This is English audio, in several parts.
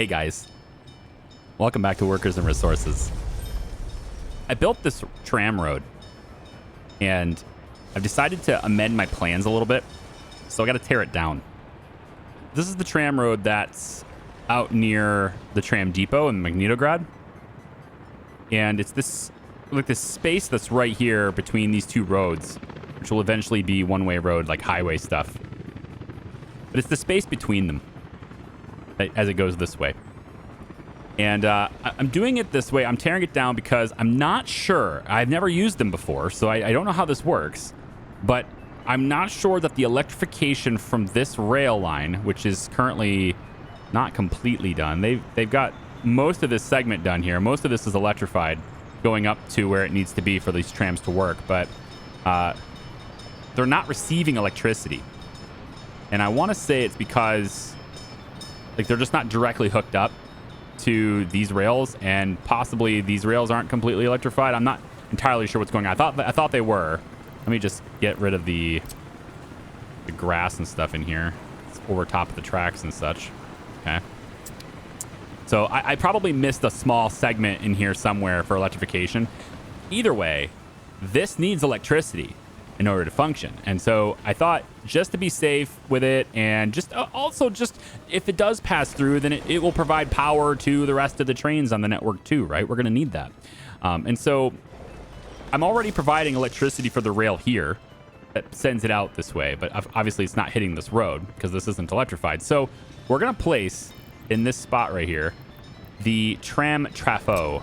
Hey guys, welcome back to Workers and Resources. I built this tram road and I've decided to amend my plans a little bit, so I got to tear it down. This is the tram road that's out near the tram depot in Magnitograd, and it's this space that's right here between these two roads, which will eventually be one-way road, like highway stuff. But it's the space between them as it goes this way. And I'm doing it this way. I'm tearing it down because I'm not sure. I've never used them before, so I don't know how this works. But I'm not sure that the electrification from this rail line, which is currently not completely done. They've got most of this segment done here. Most of this is electrified, going up to where it needs to be for these trams to work. But they're not receiving electricity. And I want to say it's because they're just not directly hooked up to these rails, and possibly these rails aren't completely electrified. I'm not entirely sure what's going on. I thought they were. Let me just get rid of the grass and stuff in here. It's over top of the tracks and such. Okay. So I probably missed a small segment in here somewhere for electrification. Either way, this needs electricity in order to function. And so I thought, just to be safe with it, and just also just if it does pass through, then it will provide power to the rest of the trains on the network too, right? We're going to need that. And so I'm already providing electricity for the rail here that sends it out this way, but obviously it's not hitting this road because this isn't electrified. So we're going to place in this spot right here the tram trafo,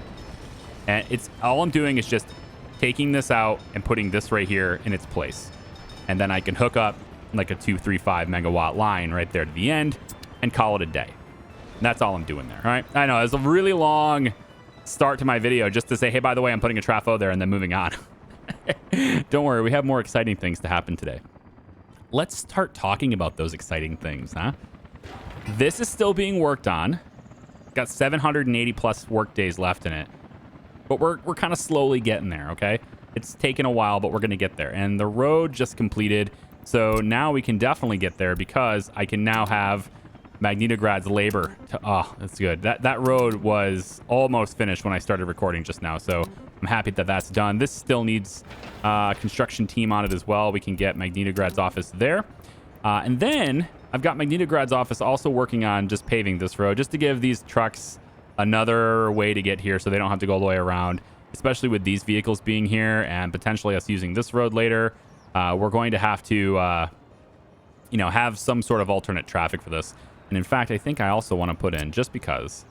and it's all I'm doing is just taking this out and putting this right here in its place. And then I can hook up like a 235 megawatt line right there to the end and call it a day. And that's all I'm doing there. All right. I know it's a really long start to my video just to say, hey, by the way, I'm putting a trafo there and then moving on. Don't worry. We have more exciting things to happen today. Let's start talking about those exciting things, huh? This is still being worked on. Got 780 plus work days left in it. But we're kind of slowly getting there, okay? It's taken a while, but we're going to get there. And the road just completed, so now we can definitely get there because I can now have Magnitograd's labor. Oh, that's good. That road was almost finished when I started recording just now, so I'm happy that that's done. This still needs a construction team on it as well. We can get Magnitograd's office there. And then I've got Magnitograd's office also working on just paving this road, just to give these trucks another way to get here so they don't have to go all the way around, especially with these vehicles being here and potentially us using this road later. We're going to have to, have some sort of alternate traffic for this. And in fact, I think I also want to put in, just because...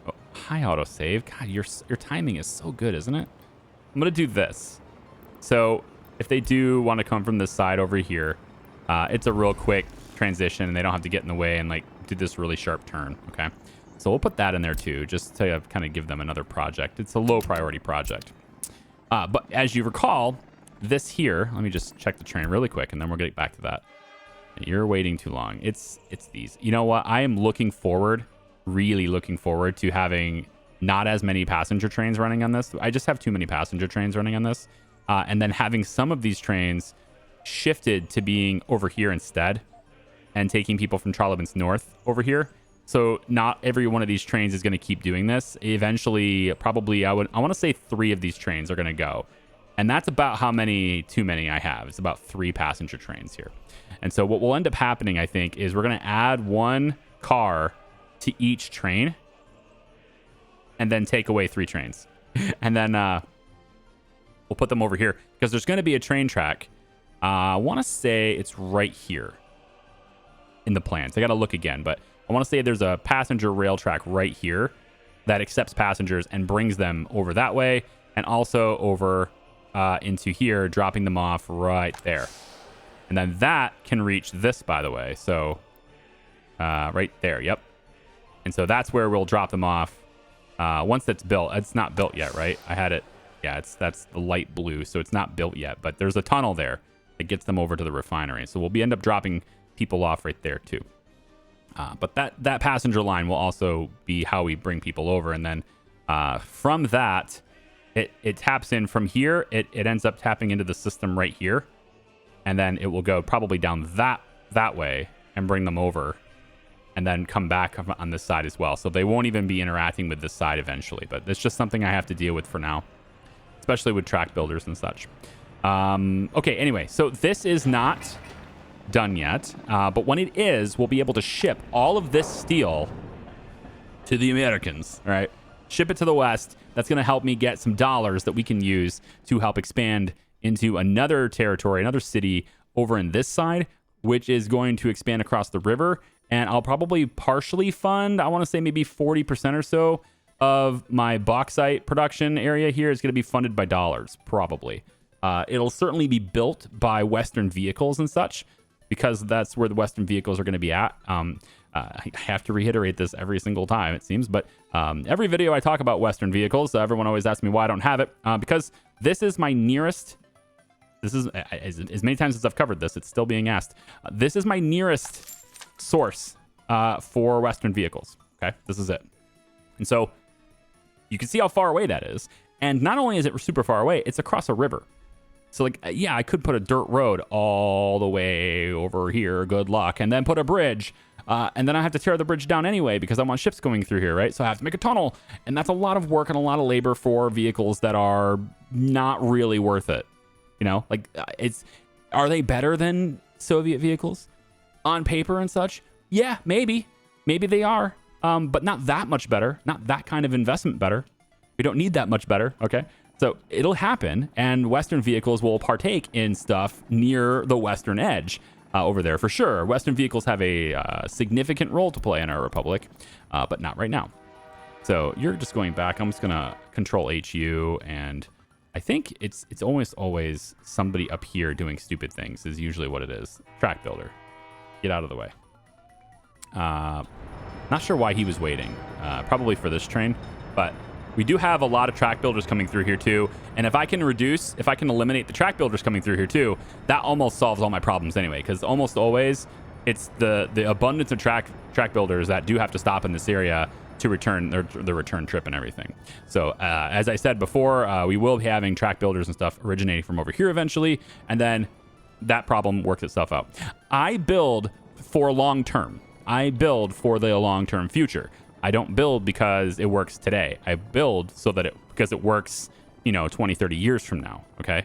Oh, hi, autosave. God, your timing is so good, isn't it? I'm going to do this. So if they do want to come from this side over here, it's a real quick transition and they don't have to get in the way and do this really sharp turn, okay? So we'll put that in there too, just to kind of give them another project. It's a low priority project. But as you recall, this here, let me just check the train really quick and then we'll get back to that. You're waiting too long. It's these. You know what? I am really looking forward to having not as many passenger trains running on this. I just have too many passenger trains running on this. And then having some of these trains shifted to being over here instead and taking people from Charlevins North over here. So not every one of these trains is going to keep doing this. Eventually, probably I want to say 3 of these trains are going to go. And that's about how too many I have. It's about 3 passenger trains here. And so what will end up happening, I think, is we're going to add 1 car to each train and then take away 3 trains. And then we'll put them over here because there's going to be a train track. I want to say it's right here in the plans. I got to look again, but I want to say there's a passenger rail track right here that accepts passengers and brings them over that way and also over into here, dropping them off right there. And then that can reach this, by the way. So right there. Yep. And so that's where we'll drop them off once that's built. It's not built yet, right? I had it. Yeah, that's the light blue. So it's not built yet, but there's a tunnel there that gets them over to the refinery. So we'll end up dropping people off right there too. But that passenger line will also be how we bring people over. And then from that, it taps in from here. It ends up tapping into the system right here. And then it will go probably down that way and bring them over and then come back on this side as well. So they won't even be interacting with this side eventually, but it's just something I have to deal with for now, especially with track builders and such. Okay, anyway, so this is not done yet, but when it is, we'll be able to ship all of this steel to the Americans, all right? Ship it to the West. That's going to help me get some dollars that we can use to help expand into another territory, another city over in this side, which is going to expand across the river. And I'll probably partially fund, I want to say maybe 40% or so of my bauxite production area here is going to be funded by dollars, probably. It'll certainly be built by Western vehicles and such, because that's where the Western vehicles are going to be at. I have to reiterate this every single time, it seems, but every video I talk about Western vehicles, everyone always asks me why I don't have it, because this is my nearest, this is, as many times as I've covered this, it's still being asked. This is my nearest source for Western vehicles, okay? This is it. And so you can see how far away that is. And not only is it super far away, it's across a river. So like, yeah, I could put a dirt road all the way over here, good luck, and then put a bridge. And then I have to tear the bridge down anyway because I want ships going through here, right? So I have to make a tunnel. And that's a lot of work and a lot of labor for vehicles that are not really worth it. You know, like are they better than Soviet vehicles on paper and such? Yeah, maybe they are, but not that much better, not that kind of investment better. We don't need that much better. Okay. So it'll happen, and Western vehicles will partake in stuff near the Western edge over there for sure. Western vehicles have a significant role to play in our republic, but not right now. So you're just going back. I'm just going to control HU, and I think it's almost always somebody up here doing stupid things is usually what it is. Track builder. Get out of the way. Not sure why he was waiting. Probably for this train, but we do have a lot of track builders coming through here too. And if I can eliminate the track builders coming through here too, that almost solves all my problems anyway, because almost always it's the abundance of track builders that do have to stop in this area to return their return trip and everything. So as I said before, we will be having track builders and stuff originating from over here eventually, and then that problem works itself out. I build for long term. I build for the long-term future. I don't build because it works today. I build so that because it works, 20, 30 years from now, okay?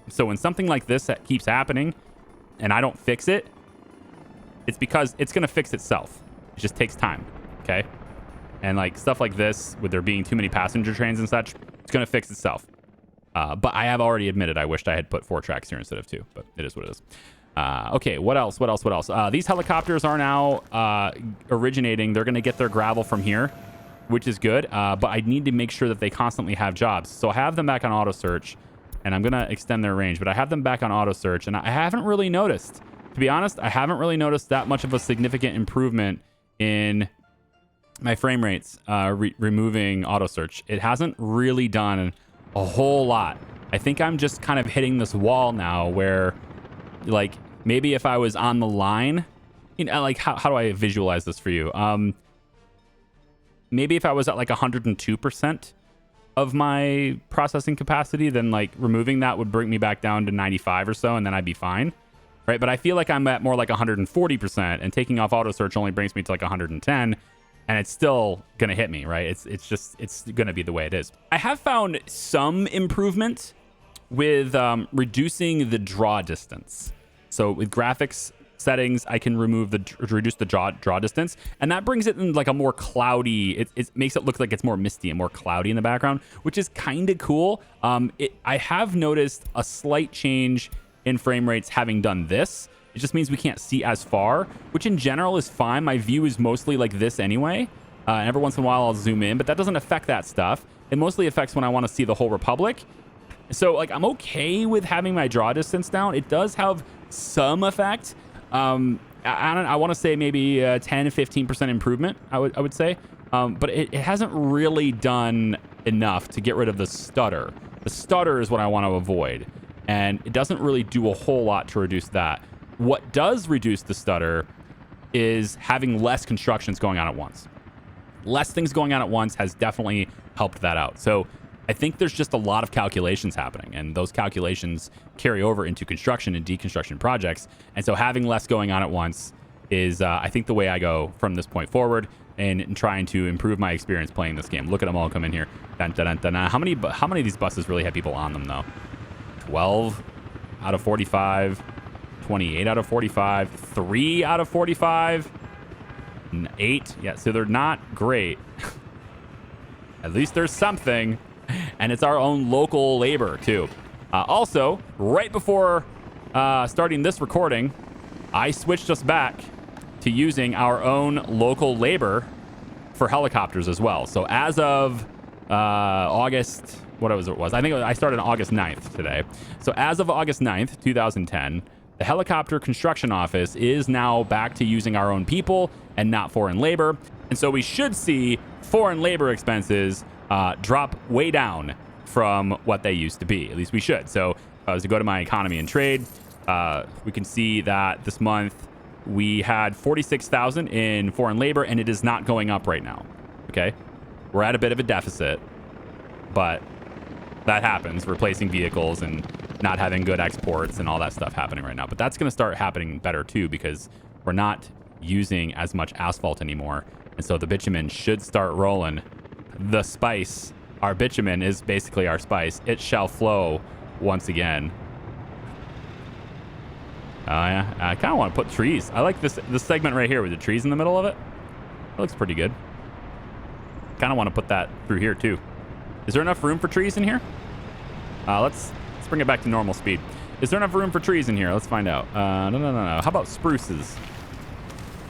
So when something like this that keeps happening and I don't fix it, it's because it's going to fix itself. It just takes time, okay? And like stuff like this, with there being too many passenger trains and such, it's going to fix itself. But I have already admitted I wished I had put 4 tracks here instead of 2, but it is what it is. Okay, what else? These helicopters are now originating. They're going to get their gravel from here, which is good. But I need to make sure that they constantly have jobs. So I have them back on auto search, and I'm going to extend their range. But I have them back on auto search, and I haven't really noticed. To be honest, I haven't really noticed that much of a significant improvement in my frame rates removing auto search. It hasn't really done a whole lot. I think I'm just kind of hitting this wall now where, like, maybe if I was on the line, like how do I visualize this for you? Maybe if I was at like 102% of my processing capacity, then like removing that would bring me back down to 95 or so, and then I'd be fine, right? But I feel like I'm at more like 140%, and taking off auto search only brings me to like 110, and it's still gonna hit me, right? It's gonna be the way it is. I have found some improvement with reducing the draw distance. So with graphics settings, I can reduce the draw distance, and that brings it in like a more cloudy. It makes it look like it's more misty and more cloudy in the background, which is kind of cool. I have noticed a slight change in frame rates having done this. It just means we can't see as far, which in general is fine. My view is mostly like this anyway. And every once in a while I'll zoom in, but that doesn't affect that stuff. It mostly affects when I want to see the whole Republic. So like I'm okay with having my draw distance down. It does have some effect. I want to say maybe 10-15% improvement, I would say. But it hasn't really done enough to get rid of the stutter. The stutter is what I want to avoid. And it doesn't really do a whole lot to reduce that. What does reduce the stutter is having less constructions going on at once. Less things going on at once has definitely helped that out. So I think there's just a lot of calculations happening, and those calculations carry over into construction and deconstruction projects. And so having less going on at once is, I think, the way I go from this point forward and trying to improve my experience playing this game. Look at them all come in here. Dun, dun, dun, dun, dun. How many of these buses really have people on them, though? 12 out of 45. 28 out of 45. 3 out of 45. 8. Yeah, so they're not great. At least there's something. And it's our own local labor, too. Also, right before starting this recording, I switched us back to using our own local labor for helicopters as well. So as of August, what it was, I think I started on August 9th today. So as of August 9th, 2010, the helicopter construction office is now back to using our own people and not foreign labor. And so we should see foreign labor expenses drop way down from what they used to be. At least we should. So as we go to my economy and trade, we can see that this month we had 46,000 in foreign labor, and it is not going up right now. Okay, we're at a bit of a deficit, but that happens, replacing vehicles and not having good exports and all that stuff happening right now. But that's going to start happening better too, because we're not using as much asphalt anymore, and so the bitumen should start rolling. The spice, our bitumen is basically our spice. It shall flow once again. Yeah, I kind of want to put trees. I like this segment right here with the trees in the middle of it. It looks pretty good. Kind of want to put that through here too. Is there enough room for trees in here? Let's bring it back to normal speed. Is there enough room for trees in here? Let's find out. No. How about spruces?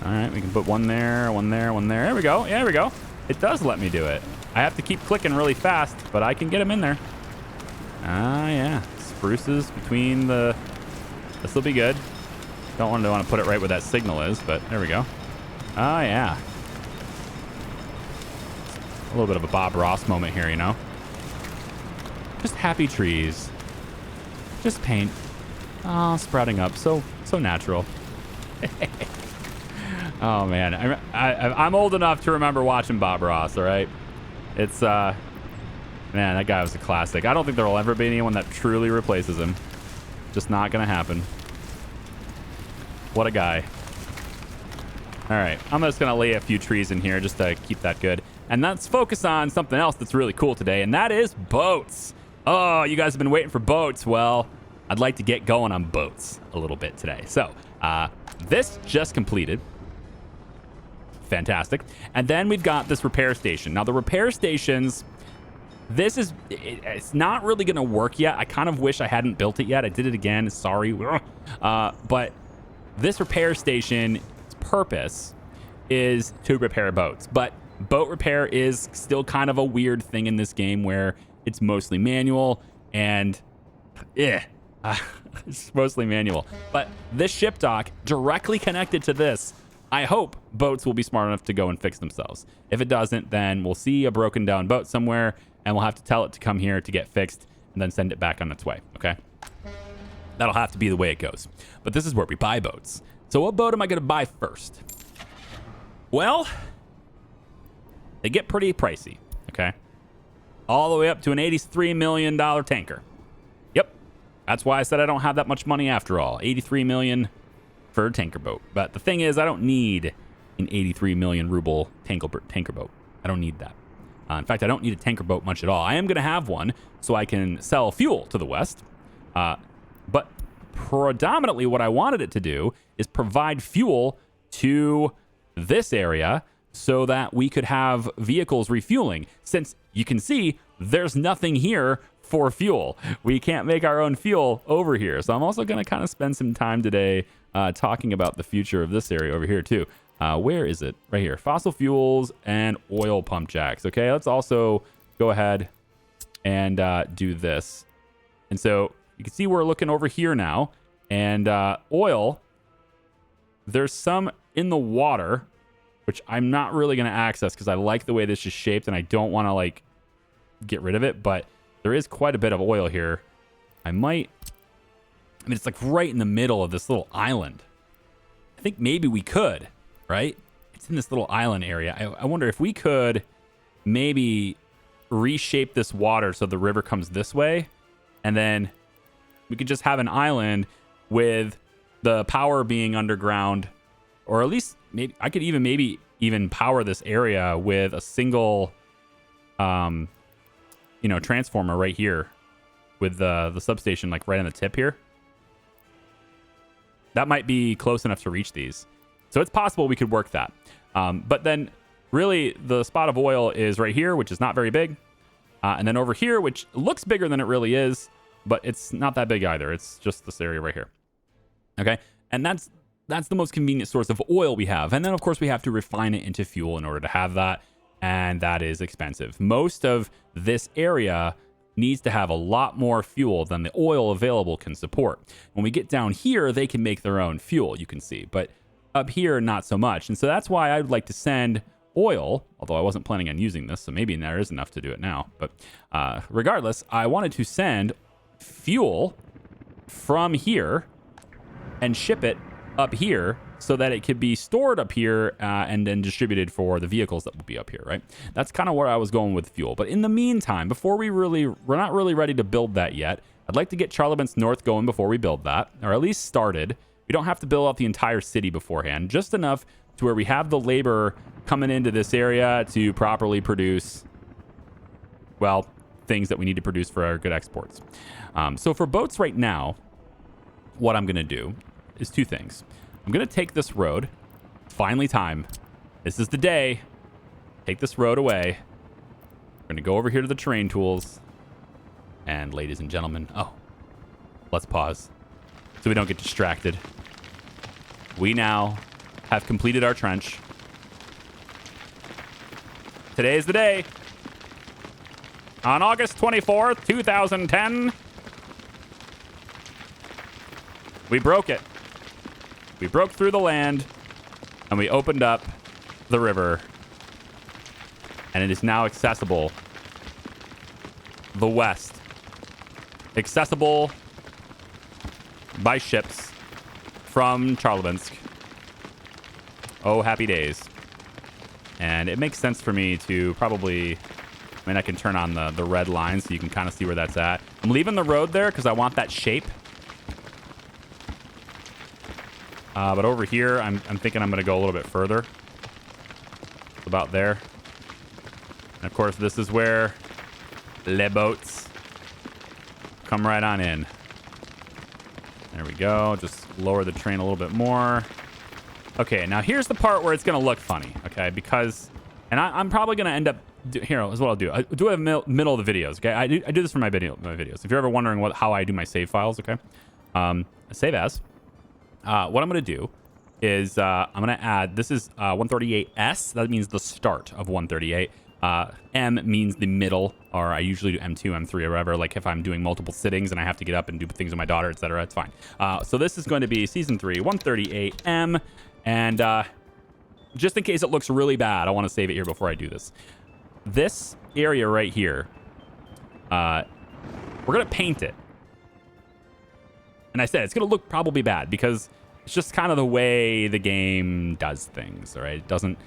All right, we can put one there, one there, one there. There we go. Yeah, there we go. It does let me do it. I have to keep clicking really fast, but I can get them in there. Yeah. Spruces between the... This will be good. Don't want to put it right where that signal is, but there we go. Oh, yeah. A little bit of a Bob Ross moment here, you know? Just happy trees. Just paint. Oh, sprouting up. So natural. Oh, man. I'm old enough to remember watching Bob Ross, all right? It's, man, that guy was a classic. I don't think there will ever be anyone that truly replaces him. Just not going to happen. What a guy. All right. I'm just going to lay a few trees in here just to keep that good. And let's focus on something else that's really cool today, and that is boats. Oh, you guys have been waiting for boats. Well, I'd like to get going on boats a little bit today. So, this just completed. Fantastic. And then we've got this repair station. Now, the repair stations... It's not really going to work yet. I kind of wish I hadn't built it yet. I did it again. Sorry. But this repair station's purpose is to repair boats. But boat repair is still kind of a weird thing in this game where it's mostly manual and it's mostly manual. But this ship dock directly connected to this, I hope boats will be smart enough to go and fix themselves. If it doesn't, then we'll see a broken down boat somewhere and we'll have to tell it to come here to get fixed and then send it back on its way, okay? That'll have to be the way it goes. But this is where we buy boats. So what boat am I going to buy first? Well, they get pretty pricey, okay? All the way up to an $83 million tanker. Yep. That's why I said I don't have that much money after all. $83 million for a tanker boat. But the thing is, I don't need an 83 million ruble tanker boat. I don't need that. In fact, I don't need a tanker boat much at all. I am going to have one so I can sell fuel to the West. But predominantly what I wanted it to do is provide fuel to this area so that we could have vehicles refueling. Since you can see there's nothing here for fuel. We can't make our own fuel over here. So I'm also going to kind of spend some time today talking about the future of this area over here too. Where is it? Right here. Fossil fuels and oil pump jacks. Okay, let's also go ahead and do this. And so you can see we're looking over here now. And oil, there's some in the water, which I'm not really going to access because I like the way this is shaped and I don't want to like get rid of it. But there is quite a bit of oil here. I mean, it's like right in the middle of this little island. I think maybe we could. Right? It's in this little island area. I wonder if we could maybe reshape this water so the river comes this way, and then we could just have an island with the power being underground or at least maybe I could even power this area with a single, transformer right here with the substation like right on the tip here. That might be close enough to reach these. So it's possible we could work that. But then really the spot of oil is right here, which is not very big. And then over here, which looks bigger than it really is, but it's not that big either. It's just this area right here. Okay. And that's the most convenient source of oil we have. And then, of course, we have to refine it into fuel in order to have that. And that is expensive. Most of this area needs to have a lot more fuel than the oil available can support. When we get down here, they can make their own fuel, you can see. But up here, not so much. And so that's why I would like to send oil, although I wasn't planning on using this, so maybe there is enough to do it now. But regardless, I wanted to send fuel from here and ship it up here so that it could be stored up here and then distributed for the vehicles that will be up here, right? That's kind of where I was going with fuel. But in the meantime, before we're not really ready to build that yet. I'd like to get Charlemagne's North going before we build that, or at least started. We don't have to build out the entire city beforehand, just enough to where we have the labor coming into this area to properly produce, well, things that we need to produce for our good exports. So for boats right now, what I'm going to do is two things. I'm going to take this road. Finally time. This is the day. Take this road away. We're going to go over here to the terrain tools. And ladies and gentlemen, let's pause so we don't get distracted. We now have completed our trench. Today is the day. On August 24th, 2010, we broke it. We broke through the land and we opened up the river, and it is now accessible. The west. Accessible by ships from Charlemansk. Oh, happy days. And it makes sense for me to probably, I can turn on the red line so you can kind of see where that's at. I'm leaving the road there because I want that shape. But over here, I'm thinking I'm going to go a little bit further. About there. And of course, this is where les boats come right on in. There we go. Just lower the train a little bit more. Okay, now here's the part where it's going to look funny, okay? Because, and I'm probably going to end up, here is what I'll do. I do it in the middle of the videos, okay? I do this for my videos. If you're ever wondering how I do my save files, okay? Save as. What I'm going to do is I'm going to add, this is 138S. That means the start of 138. M means the middle, or I usually do M2, M3, or whatever. Like if I'm doing multiple sittings and I have to get up and do things with my daughter, etc., it's fine. So this is going to be Season 3, 138M. And just in case it looks really bad, I want to save it here before I do this. This area right here, we're going to paint it. And I said it's going to look probably bad because it's just kind of the way the game does things, all right? It doesn't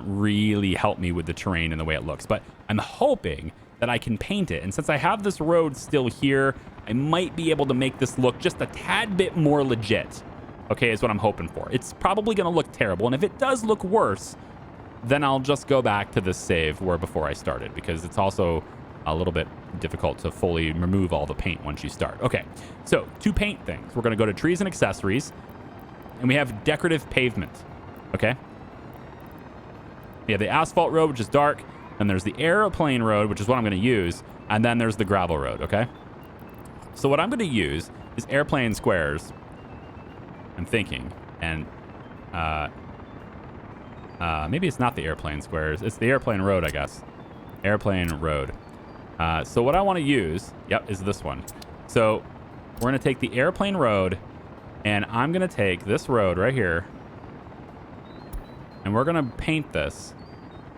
really help me with the terrain and the way it looks. But I'm hoping that I can paint it. And since I have this road still here, I might be able to make this look just a tad bit more legit. Okay, is what I'm hoping for. It's probably going to look terrible. And if it does look worse, then I'll just go back to this save where before I started, because it's also a little bit difficult to fully remove all the paint once you start. Okay, so to paint things, we're going to go to trees and accessories, and we have decorative pavement. Okay. We have the asphalt road, which is dark. Then there's the airplane road, which is what I'm going to use. And then there's the gravel road, okay? So what I'm going to use is airplane squares, I'm thinking. And maybe it's not the airplane squares. It's the airplane road, I guess. Airplane road. So what I want to use, is this one. So we're going to take the airplane road, and I'm going to take this road right here, and we're going to paint this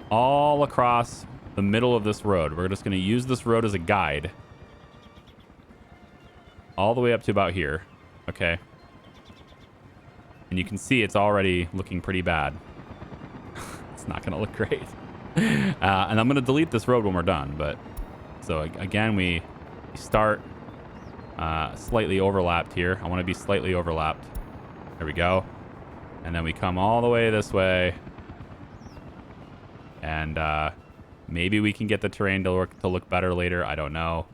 all across the middle of this road. We're just going to use this road as a guide all the way up to about here. Okay. And you can see it's already looking pretty bad. It's not going to look great. And I'm going to delete this road when we're done. But so again, we start slightly overlapped here. I want to be slightly overlapped. There we go. And then we come all the way this way. And maybe we can get the terrain to look better later. I don't know.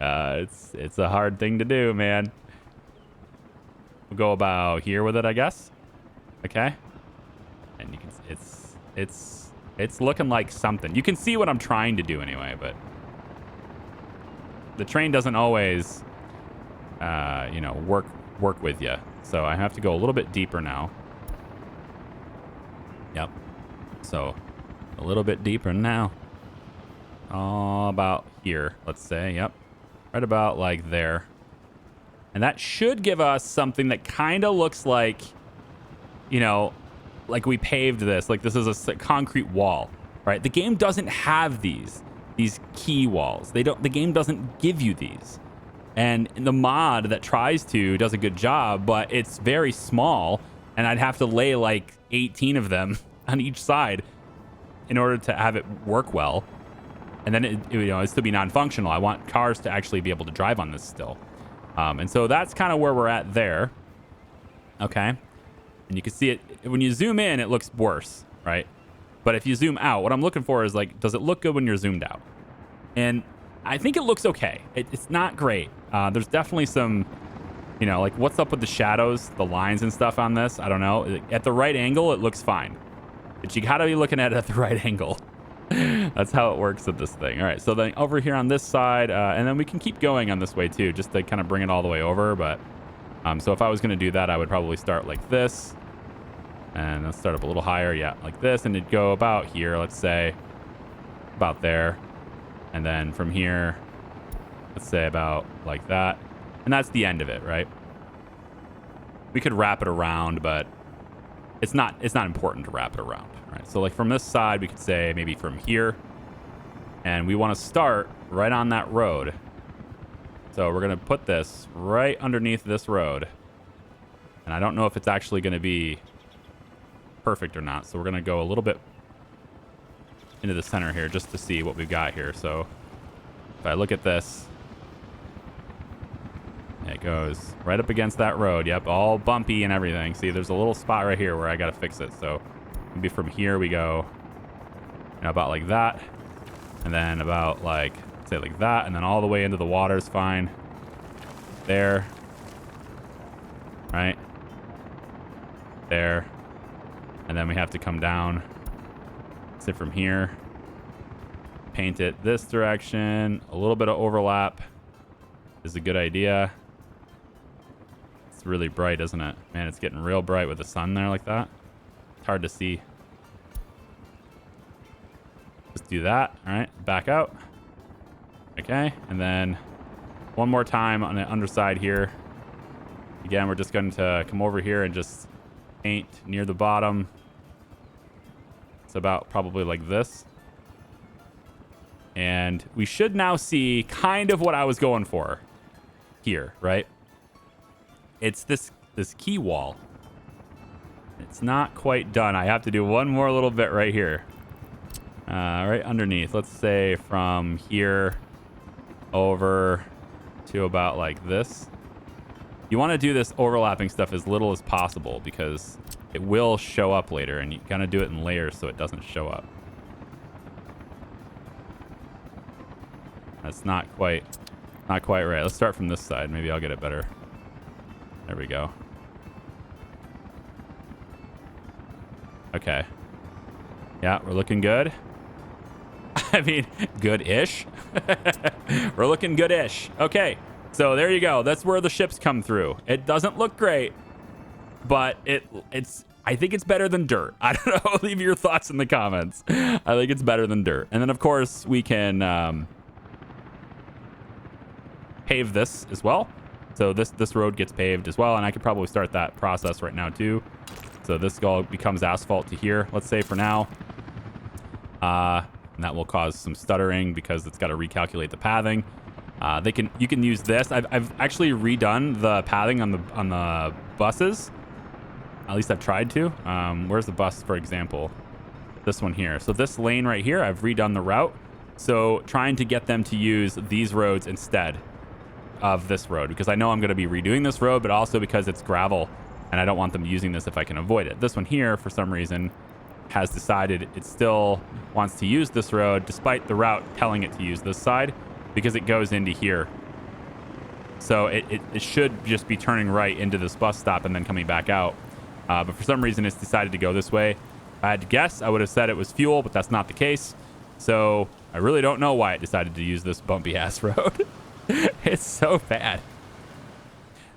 It's a hard thing to do, man. We'll go about here with it, I guess. Okay. And you can, it's looking like something. You can see what I'm trying to do anyway, but the train doesn't always, you know, work with you. So I have to go a little bit deeper now. Yep. So a little bit deeper now. About here, let's say. Yep. Right about like there. And that should give us something that kind of looks like, you know, like we paved this. Like this is a concrete wall, right? The game doesn't have these key walls. The game doesn't give you these. And the mod that tries to does a good job, but it's very small. And I'd have to lay like 18 of them on each side in order to have it work well. And then it'd still be non-functional. I want cars to actually be able to drive on this still. And so that's kind of where we're at there. Okay. And you can see it when you zoom in, it looks worse, right? But if you zoom out, what I'm looking for is like, does it look good when you're zoomed out? And I think it looks okay. It's not great. There's definitely some, you know, like what's up with the shadows, the lines and stuff on this? I don't know. At the right angle, it looks fine. But you gotta be looking at it at the right angle. That's how it works with this thing. All right, so then over here on this side, and then we can keep going on this way too, just to kind of bring it all the way over. But so if I was going to do that, I would probably start like this, and let's start up a little higher, yeah, like this, and it'd go about here, let's say, about there, and then from here, let's say about like that, and that's the end of it, right? We could wrap it around, but it's not important to wrap it around. Right, so like from this side, we could say maybe from here, and we want to start right on that road. So we're going to put this right underneath this road. And I don't know if it's actually going to be perfect or not. So we're going to go a little bit into the center here just to see what we've got here. So if I look at this, it goes right up against that road. Yep, all bumpy and everything. See, there's a little spot right here where I got to fix it. So maybe from here we go, you know, about like that, and then about like, say like that, and then all the way into the water is fine. There, right there, and then we have to come down. Say from here, paint it this direction. A little bit of overlap is a good idea. It's really bright, isn't it? Man, it's getting real bright with the sun there like that. Hard to see. Just do that. All right, back out. Okay, and then one more time on the underside here. Again, we're just going to come over here and just paint near the bottom. It's about probably like this. And we should now see kind of what I was going for here, right? It's this key wall. It's not quite done. I have to do one more little bit right here. Right underneath. Let's say from here over to about like this. You want to do this overlapping stuff as little as possible because it will show up later, and you kind of do it in layers so it doesn't show up. That's not quite right. Let's start from this side. Maybe I'll get it better. There we go. Okay. Yeah, we're looking good. I mean, good-ish. We're looking good-ish. Okay, so there you go. That's where the ships come through. It doesn't look great, but it's. I think it's better than dirt. I don't know. Leave your thoughts in the comments. I think it's better than dirt. And then, of course, we can pave this as well. So this road gets paved as well, and I could probably start that process right now too. So this all becomes asphalt to here, let's say for now. And that will cause some stuttering because it's got to recalculate the pathing. You can use this. I've actually redone the pathing on the buses. At least I've tried to. Where's the bus, for example? This one here. So this lane right here, I've redone the route. So trying to get them to use these roads instead of this road, because I know I'm going to be redoing this road, but also because it's gravel and I don't want them using this if I can avoid it. This one here, for some reason, has decided it still wants to use this road despite the route telling it to use this side because it goes into here. So it should just be turning right into this bus stop and then coming back out. But for some reason, it's decided to go this way. If I had to guess, I would have said it was fuel, but that's not the case. So I really don't know why it decided to use this bumpy-ass road. It's so bad.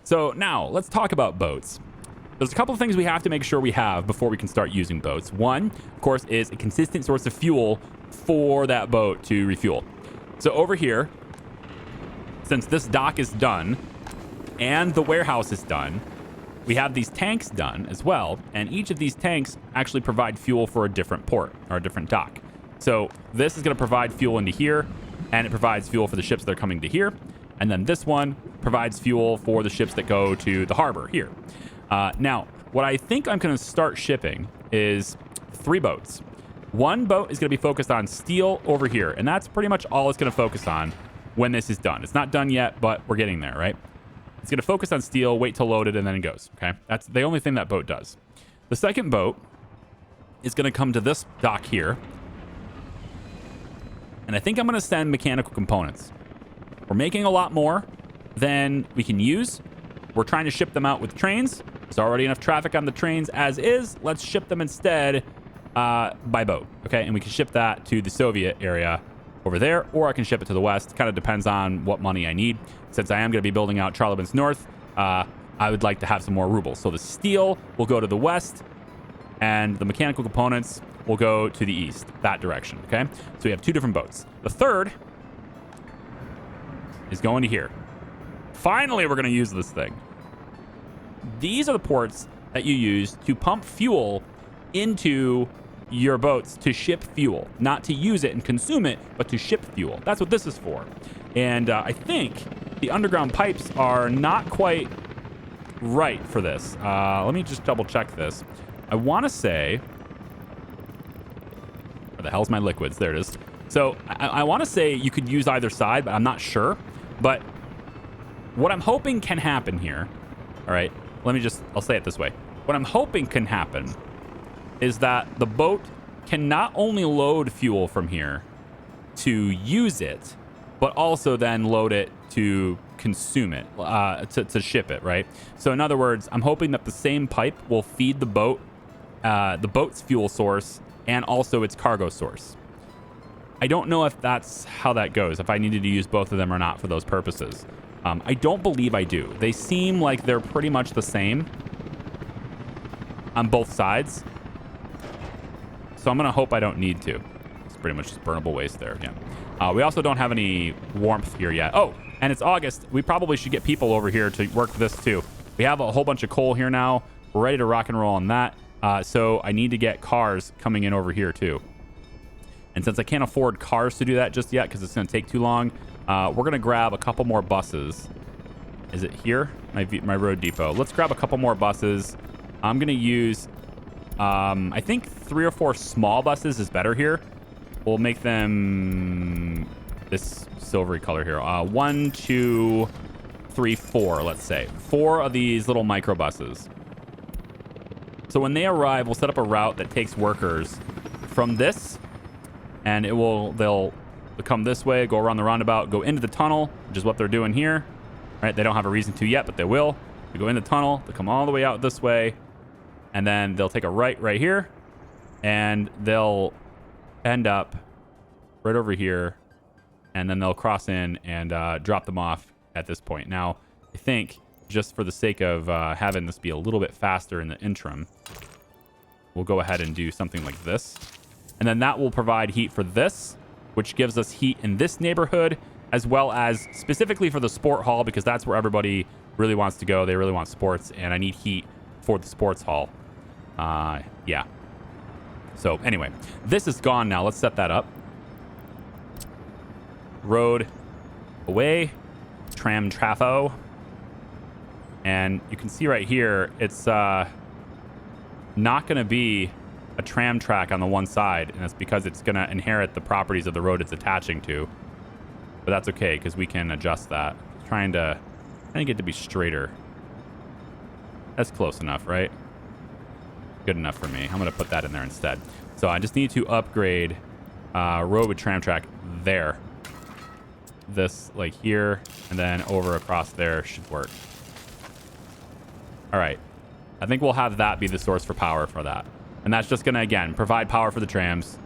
So now, let's talk about boats. There's a couple of things we have to make sure we have before we can start using boats. One, of course, is a consistent source of fuel for that boat to refuel. So over here, since this dock is done and the warehouse is done, we have these tanks done as well. And each of these tanks actually provide fuel for a different port or a different dock. So this is going to provide fuel into here, and it provides fuel for the ships that are coming to here. And then this one provides fuel for the ships that go to the harbor here. Now, what I think I'm going to start shipping is 3 boats. One boat is going to be focused on steel over here, and that's pretty much all it's going to focus on when this is done. It's not done yet, but we're getting there, right? It's going to focus on steel, wait to load it, and then it goes, okay? That's the only thing that boat does. The second boat is going to come to this dock here, and I think I'm going to send mechanical components. We're making a lot more than we can use. We're trying to ship them out with trains. There's already enough traffic on the trains as is. Let's ship them instead by boat, okay? And we can ship that to the Soviet area over there, or I can ship it to the west. Kind of depends on what money I need. Since I am going to be building out Charlevins North, I would like to have some more rubles. So the steel will go to the west, and the mechanical components will go to the east, that direction, okay? So we have 2 different boats. The third is going to here. Finally, we're going to use this thing. These are the ports that you use to pump fuel into your boats to ship fuel, not to use it and consume it, but to ship fuel. That's what this is for. And I think the underground pipes are not quite right for this. Let me just double check this. I want to say, where the hell's my liquids? There it is. So I want to say you could use either side, but I'm not sure. But what I'm hoping can happen here, all right, I'll say it this way. What I'm hoping can happen is that the boat can not only load fuel from here to use it, but also then load it to consume it, to ship it, right? So in other words, I'm hoping that the same pipe will feed the boat's fuel source and also its cargo source. I don't know if that's how that goes, if I needed to use both of them or not for those purposes. I don't believe I do. They seem like they're pretty much the same on both sides. So I'm going to hope I don't need to. It's pretty much just burnable waste there again. We also don't have any warmth here yet. Oh, and it's August. We probably should get people over here to work this too. We have a whole bunch of coal here now. We're ready to rock and roll on that. So I need to get cars coming in over here too. And since I can't afford cars to do that just yet because it's going to take too long, we're going to grab a couple more buses. Is it here? My road depot. Let's grab a couple more buses. I'm going to use, I think 3 or 4 small buses is better here. We'll make them this silvery color here. 1, 2, 3, 4, let's say. 4 of these little micro buses. So when they arrive, we'll set up a route that takes workers from this, and they'll come this way, go around the roundabout, go into the tunnel, which is what they're doing here. Right? They don't have a reason to yet, but they will. They go in the tunnel, they come all the way out this way, and then they'll take a right here, and they'll end up right over here, and then they'll cross in and drop them off at this point. Now, I think just for the sake of having this be a little bit faster in the interim, we'll go ahead and do something like this. And then that will provide heat for this, which gives us heat in this neighborhood, as well as specifically for the sport hall, because that's where everybody really wants to go. They really want sports, and I need heat for the sports hall. Yeah. So anyway, this is gone now. Let's set that up. Road away. Tram trafo. And you can see right here, it's not going to be a tram track on the one side, and that's because it's going to inherit the properties of the road it's attaching to. But that's okay, because we can adjust that. Trying to get it to be straighter. That's close enough, right? Good enough for me. I'm going to put that in there instead. So I just need to upgrade road with tram track there. This like here and then over across there should work. All right. I think we'll have that be the source for power for that. And that's just going to, again, provide power for the trams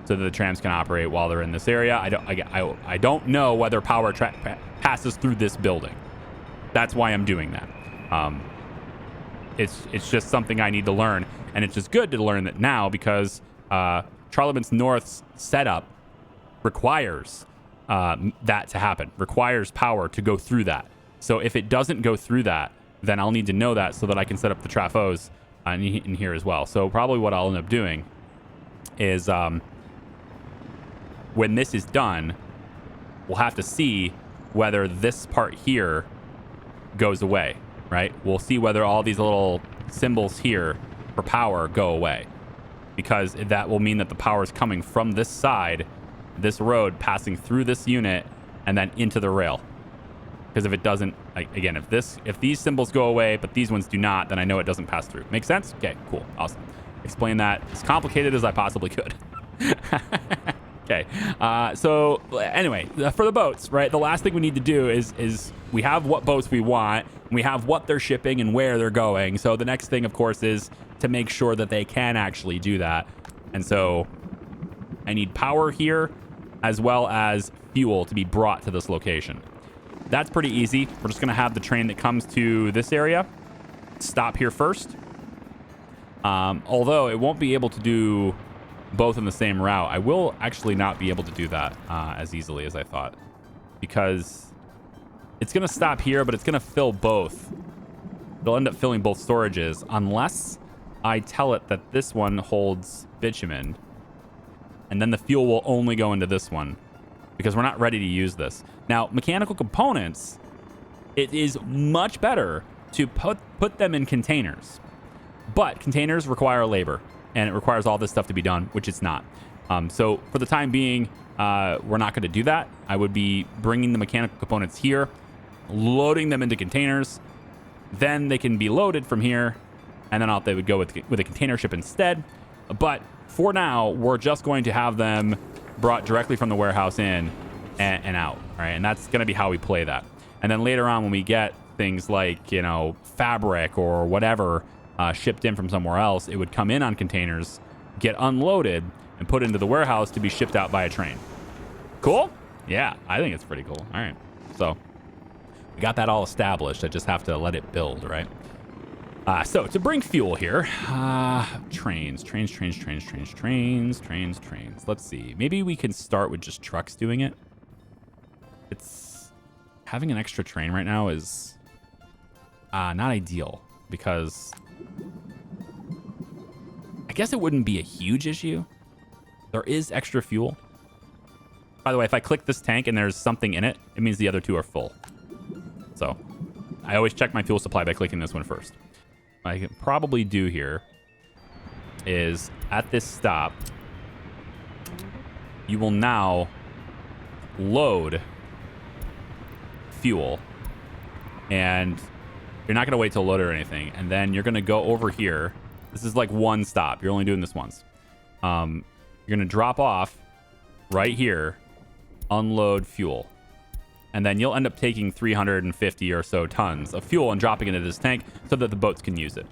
so that the trams can operate while they're in this area. I don't know whether power passes through this building. That's why I'm doing that. It's just something I need to learn. And it's just good to learn that now because Charlemagne's North's setup requires that to happen, requires power to go through that. So if it doesn't go through that, then I'll need to know that so that I can set up the trafos in here as well. So probably what I'll end up doing is when this is done, we'll have to see whether this part here goes away, right? We'll see whether all these little symbols here for power go away, because that will mean that the power is coming from this side, this road, passing through this unit and then into the rail. Because if it doesn't, again, if these symbols go away, but these ones do not, then I know it doesn't pass through. Make sense? Okay, cool. Awesome. Explain that as complicated as I possibly could. Okay. So anyway, for the boats, right? The last thing we need to do is we have what boats we want. We have what they're shipping and where they're going. So the next thing, of course, is to make sure that they can actually do that. And so I need power here as well as fuel to be brought to this location. That's pretty easy. We're just going to have the train that comes to this area stop here first. Although it won't be able to do both in the same route. I will actually not be able to do that as easily as I thought, because it's going to stop here, but it's going to fill both. It'll end up filling both storages unless I tell it that this one holds bitumen, and then the fuel will only go into this one, because we're not ready to use this. Now, mechanical components, it is much better to put them in containers. But containers require labor, and it requires all this stuff to be done, which it's not. So for the time being, we're not going to do that. I would be bringing the mechanical components here, loading them into containers. Then they can be loaded from here, and then they would go with a container ship instead. But for now, we're just going to have them brought directly from the warehouse in and out, right? And that's going to be how we play that. And then later on, when we get things like, fabric or whatever shipped in from somewhere else, it would come in on containers, get unloaded, and put into the warehouse to be shipped out by a train. Cool? Yeah, I think it's pretty cool. All right. So we got that all established. I just have to let it build, right? So to bring fuel here, trains. Let's see. Maybe we can start with just trucks doing it. Having an extra train right now is not ideal, because I guess it wouldn't be a huge issue. There is extra fuel. By the way, if I click this tank and there's something in it, it means the other two are full. So I always check my fuel supply by clicking this one first. What I can probably do here is at this stop, you will now load fuel, and you're not going to wait till load or anything. And then you're going to go over here. This is like one stop. You're only doing this once. You're going to drop off right here, unload fuel. And then you'll end up taking 350 or so tons of fuel and dropping it into this tank so that the boats can use it.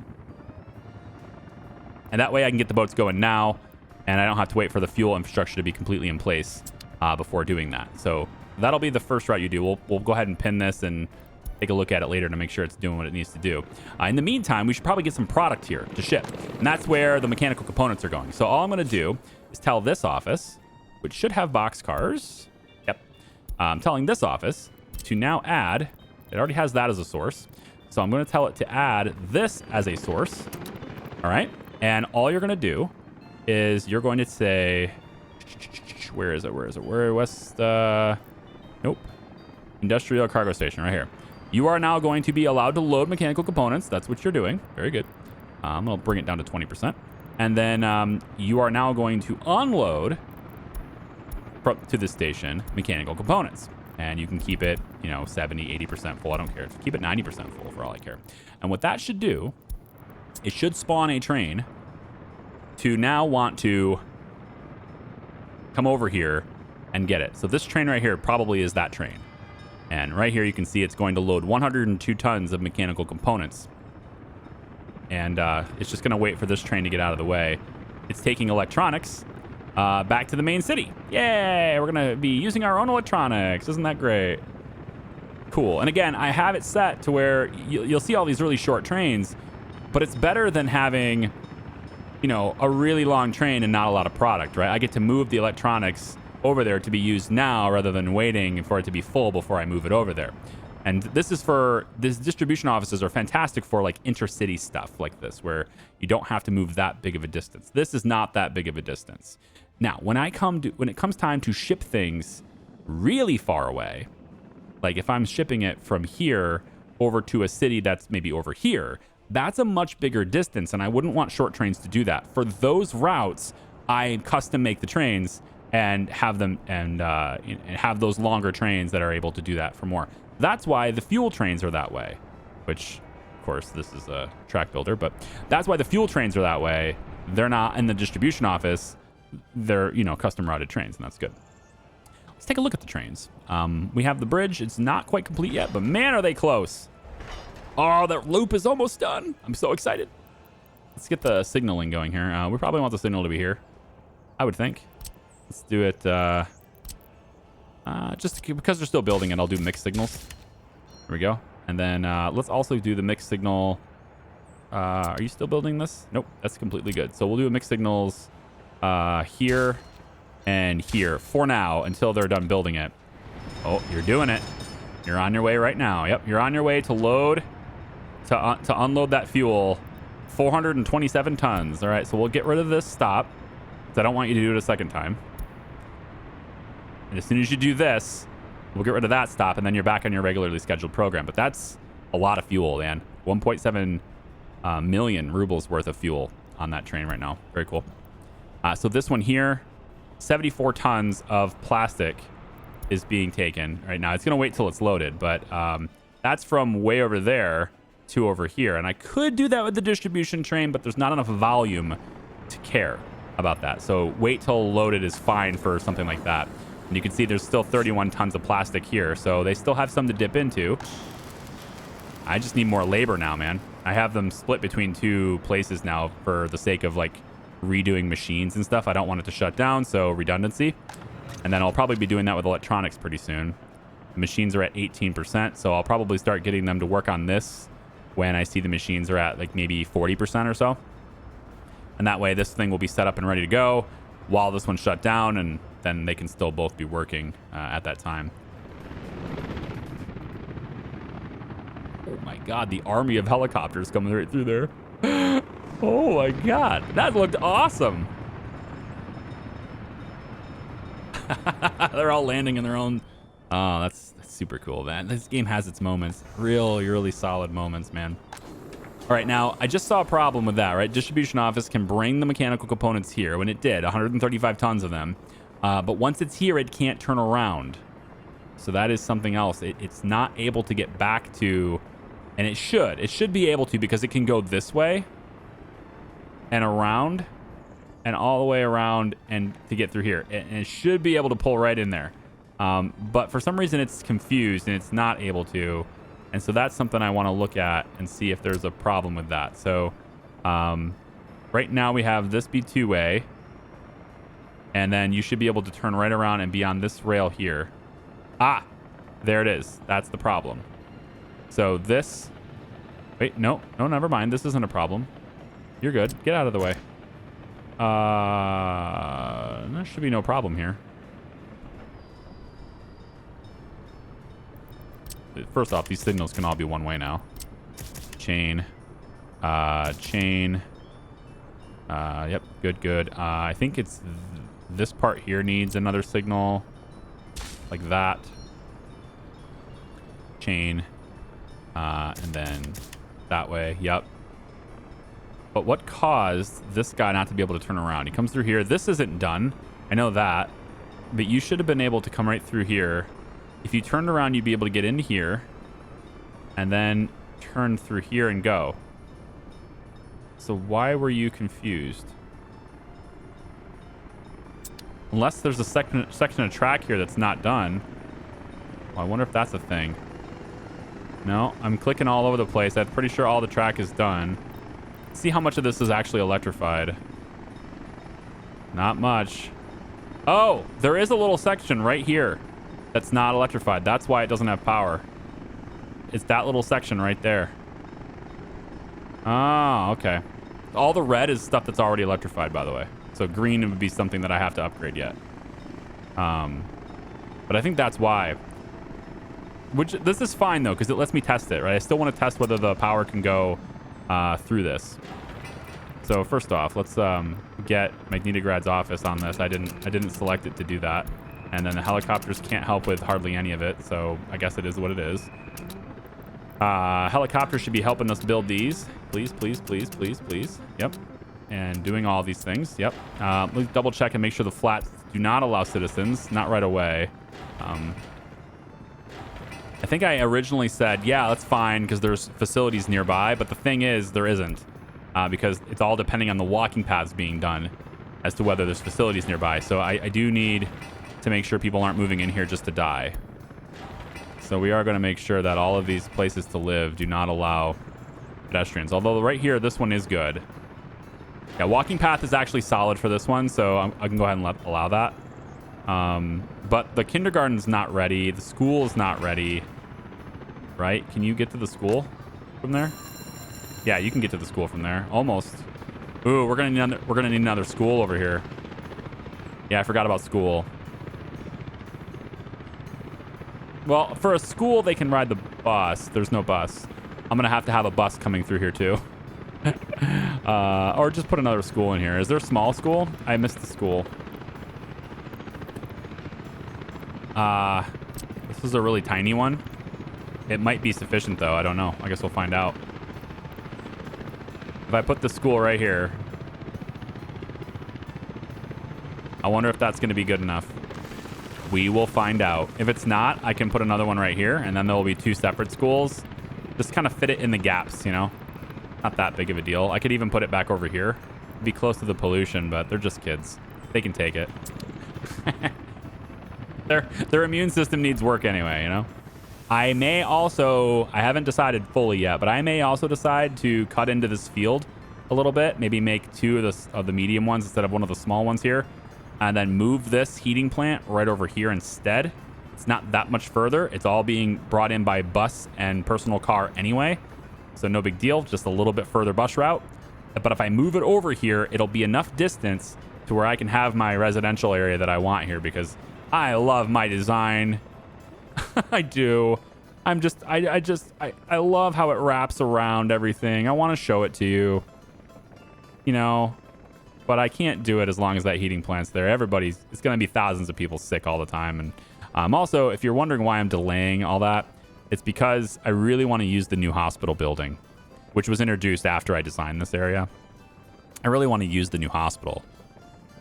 And that way I can get the boats going now, and I don't have to wait for the fuel infrastructure to be completely in place before doing that. So that'll be the first route you do. We'll go ahead and pin this and take a look at it later to make sure it's doing what it needs to do. In the meantime, we should probably get some product here to ship. And that's where the mechanical components are going. So all I'm going to do is tell this office, which should have boxcars. Yep. I'm telling this office to now add, it already has that as a source. So I'm going to tell it to add this as a source. All right. And all you're going to do is you're going to say, where is it? West, nope. Industrial cargo station right here. You are now going to be allowed to load mechanical components. That's what you're doing. Very good. I'm going to bring it down to 20%. And then you are now going to unload to the station mechanical components. And you can keep it, 70, 80% full. I don't care. Keep it 90% full for all I care. And what that should do it should spawn a train to now want to come over here and get it. So this train right here probably is that train. And right here you can see it's going to load 102 tons of mechanical components. And it's just going to wait for this train to get out of the way. It's taking electronics back to the main city. Yay! We're going to be using our own electronics. Isn't that great? Cool. And again, I have it set to where you'll see all these really short trains, but it's better than having, you know, a really long train and not a lot of product, right? I get to move the electronics over there to be used now rather than waiting for it to be full before I move it over there. And this distribution offices are fantastic for like intercity stuff like this, where you don't have to move that big of a distance. This is not that big of a distance. Now, when it comes time to ship things really far away, like if I'm shipping it from here over to a city that's maybe over here, that's a much bigger distance, and I wouldn't want short trains to do that. For those routes, I custom make the trains and have them and have those longer trains that are able to do that for more. That's why the fuel trains are that way, which, of course, this is a track builder, but that's why the fuel trains are that way. They're not in the distribution office. They're, you know, custom routed trains, and that's good. Let's take a look at the trains. We have the bridge. It's not quite complete yet, but man, are they close. Oh, that loop is almost done. I'm so excited. Let's get the signaling going here. We probably want the signal to be here, I would think. Let's do it just because they're still building it. I'll do mixed signals. There we go. And then let's also do the mixed signal. Are you still building this? Nope, that's completely good. So we'll do a mixed signals here and here for now until they're done building it. Oh, you're doing it. You're on your way right now. Yep, you're on your way to load, to unload that fuel. 427 tons. All right, so we'll get rid of this stop, because I don't want you to do it a second time. And as soon as you do this, we'll get rid of that stop, and then you're back on your regularly scheduled program. But that's a lot of fuel, man. 1.7 million rubles worth of fuel on that train right now. Very cool. So this one here, 74 tons of plastic is being taken right now. It's going to wait till it's loaded, but that's from way over there to over here. And I could do that with the distribution train, but there's not enough volume to care about that. So wait till loaded is fine for something like that. And you can see there's still 31 tons of plastic here, so they still have some to dip into. I just need more labor now, man. I have them split between two places now for the sake of like redoing machines and stuff. I don't want it to shut down, so redundancy. And then I'll probably be doing that with electronics pretty soon. The machines are at 18%, so I'll probably start getting them to work on this when I see the machines are at like maybe 40% or so. And that way this thing will be set up and ready to go while this one's shut down, and then they can still both be working at that time. Oh my God, the army of helicopters coming right through there. Oh my God, that looked awesome. They're all landing in their own. Oh, that's super cool, man. This game has its moments, really solid moments, man. All right, now I just saw a problem with that, right? Distribution office can bring the mechanical components here, when it did, 135 tons of them. But once it's here, it can't turn around. So that is something else. It's not able to get back to, and it should be able to, because it can go this way and around and all the way around and to get through here. And it should be able to pull right in there. But for some reason it's confused and it's not able to. And so that's something I want to look at and see if there's a problem with that. So right now we have this be two-way. And then you should be able to turn right around and be on this rail here. Ah, there it is. That's the problem. So this... Wait, no, never mind. This isn't a problem. You're good. Get out of the way. There should be no problem here. First off, these signals can all be one way now. Chain. Chain. Yep, good. I think it's this part here needs another signal. Like that. Chain. And then that way. Yep. But what caused this guy not to be able to turn around? He comes through here. This isn't done. I know that. But you should have been able to come right through here. If you turned around, you'd be able to get into here. And then turn through here and go. So why were you confused? Unless there's a section of track here that's not done. Well, I wonder if that's a thing. No, I'm clicking all over the place. I'm pretty sure all the track is done. Let's see how much of this is actually electrified. Not much. Oh, there is a little section right here that's not electrified. That's why it doesn't have power. It's that little section right there. Oh, okay. All the red is stuff that's already electrified, by the way. So green would be something that I have to upgrade yet. But I think that's why. Which, this is fine, though, because it lets me test it, right? I still want to test whether the power can go through this. So first off, let's get Magnitograd's office on this. I didn't select it to do that. And then the helicopters can't help with hardly any of it, so I guess it is what it is. Helicopters should be helping us build these. Please, please, please, please, please. Yep. And doing all these things. Yep. Let's double check and make sure the flats do not allow citizens. Not right away. I think I originally said, yeah, that's fine because there's facilities nearby. But the thing is, there isn't. Because it's all depending on the walking paths being done as to whether there's facilities nearby. So I do need to make sure people aren't moving in here just to die. So we are going to make sure that all of these places to live do not allow pedestrians. Although right here, this one is good. Yeah, walking path is actually solid for this one, so I can go ahead and allow that. But the kindergarten's not ready. The school is not ready. Right? Can you get to the school from there? Yeah, you can get to the school from there. Almost. Ooh, we're gonna need another school over here. Yeah, I forgot about school. Well, for a school, they can ride the bus. There's no bus. I'm going to have a bus coming through here, too. Or just put another school in here. Is there a small school? I missed the school. This is a really tiny one. It might be sufficient, though. I don't know. I guess we'll find out. If I put the school right here, I wonder if that's going to be good enough. We will find out. If it's not, I can put another one right here, and then there will be two separate schools. Just kind of fit it in the gaps, you know? Not that big of a deal. I could even put it back over here. Be close to the pollution, but they're just kids. They can take it. Their immune system needs work anyway, you know? I may also, I haven't decided fully yet, but I may also decide to cut into this field a little bit. Maybe make two of the medium ones instead of one of the small ones here. And then move this heating plant right over here instead. It's not that much further. It's all being brought in by bus and personal car anyway. So no big deal, just a little bit further bus route. But if I move it over here, it'll be enough distance to where I can have my residential area that I want here because I love my design. I do. I love how it wraps around everything. I want to show it to you. You know, but I can't do it as long as that heating plant's there. It's going to be thousands of people sick all the time. And also, if you're wondering why I'm delaying all that, it's because I really want to use the new hospital building, which was introduced after I designed this area. I really want to use the new hospital.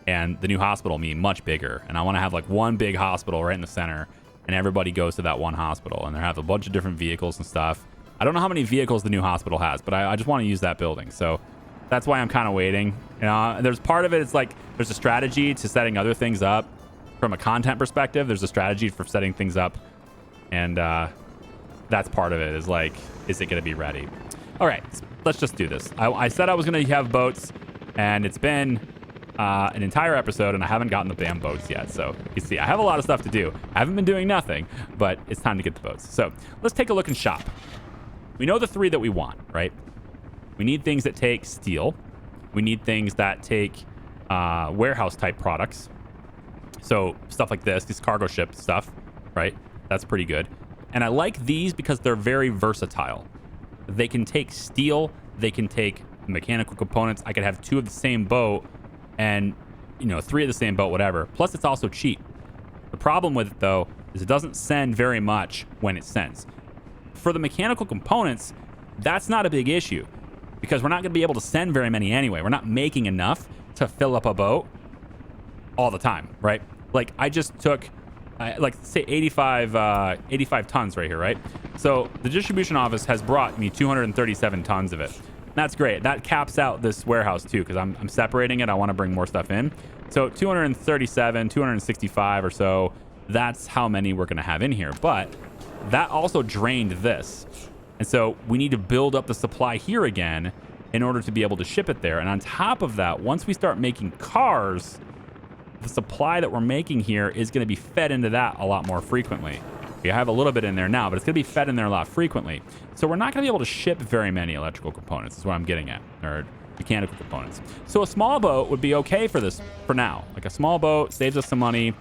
And the new hospital being much bigger. And I want to have like one big hospital right in the center. And everybody goes to that one hospital. And they have a bunch of different vehicles and stuff. I don't know how many vehicles the new hospital has, but I just want to use that building. So that's why I'm kind of waiting. You know, there's part of it, it's like there's a strategy to setting other things up. From a content perspective, there's a strategy for setting things up. And that's part of it is like, is it going to be ready? All right, let's just do this. I said I was going to have boats, and it's been an entire episode, and I haven't gotten the damn boats yet. So you see, I have a lot of stuff to do. I haven't been doing nothing, but it's time to get the boats. So let's take a look and shop. We know the three that we want, right? We need things that take steel. We need things that take warehouse type products. So stuff like this cargo ship stuff, right? That's pretty good. And I like these because they're very versatile. They can take steel. They can take mechanical components. I could have two of the same boat and, you know, three of the same boat, whatever. Plus, it's also cheap. The problem with it, though, is it doesn't send very much when it sends. For the mechanical components, that's not a big issue. Because we're not going to be able to send very many anyway. We're not making enough to fill up a boat all the time, right? Like, I just took, like, say 85 tons right here, right? So the distribution office has brought me 237 tons of it. That's great. That caps out this warehouse too, because I'm separating it. I want to bring more stuff in. So 237, 265 or so. That's how many we're going to have in here. But that also drained this. And so we need to build up the supply here again in order to be able to ship it there. And on top of that, once we start making cars, the supply that we're making here is going to be fed into that a lot more frequently. We have a little bit in there now, but it's going to be fed in there a lot frequently. So we're not going to be able to ship very many electrical components is what I'm getting at, or mechanical components. So a small boat would be okay for this for now. Like a small boat saves us some money.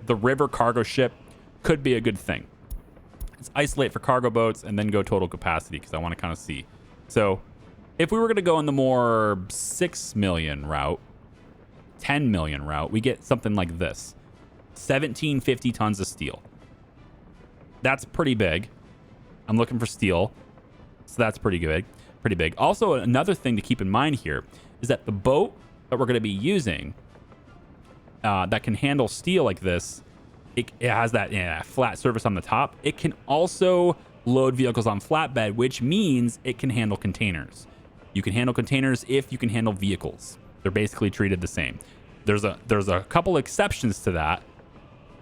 The river cargo ship could be a good thing. Let's isolate for cargo boats and then go total capacity because I want to kind of see. So if we were going to go in the more 6 million route, 10 million route, we get something like this. 1750 tons of steel. That's pretty big. I'm looking for steel. So that's pretty good. Pretty big. Also, another thing to keep in mind here is that the boat that we're going to be using that can handle steel like this, it has that flat surface on the top. It can also load vehicles on flatbed, which means it can handle containers. You can handle containers if you can handle vehicles. They're basically treated the same. There's a couple exceptions to that.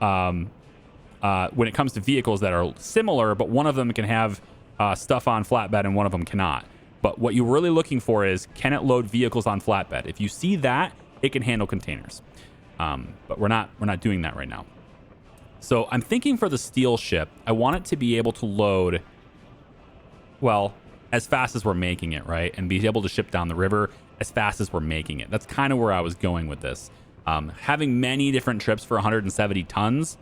When it comes to vehicles that are similar, but one of them can have stuff on flatbed and one of them cannot. But what you're really looking for is, can it load vehicles on flatbed? If you see that, it can handle containers. But we're not doing that right now. So I'm thinking for the steel ship, I want it to be able to load, well, as fast as we're making it, right? And be able to ship down the river as fast as we're making it. That's kind of where I was going with this. Having many different trips for 170 tons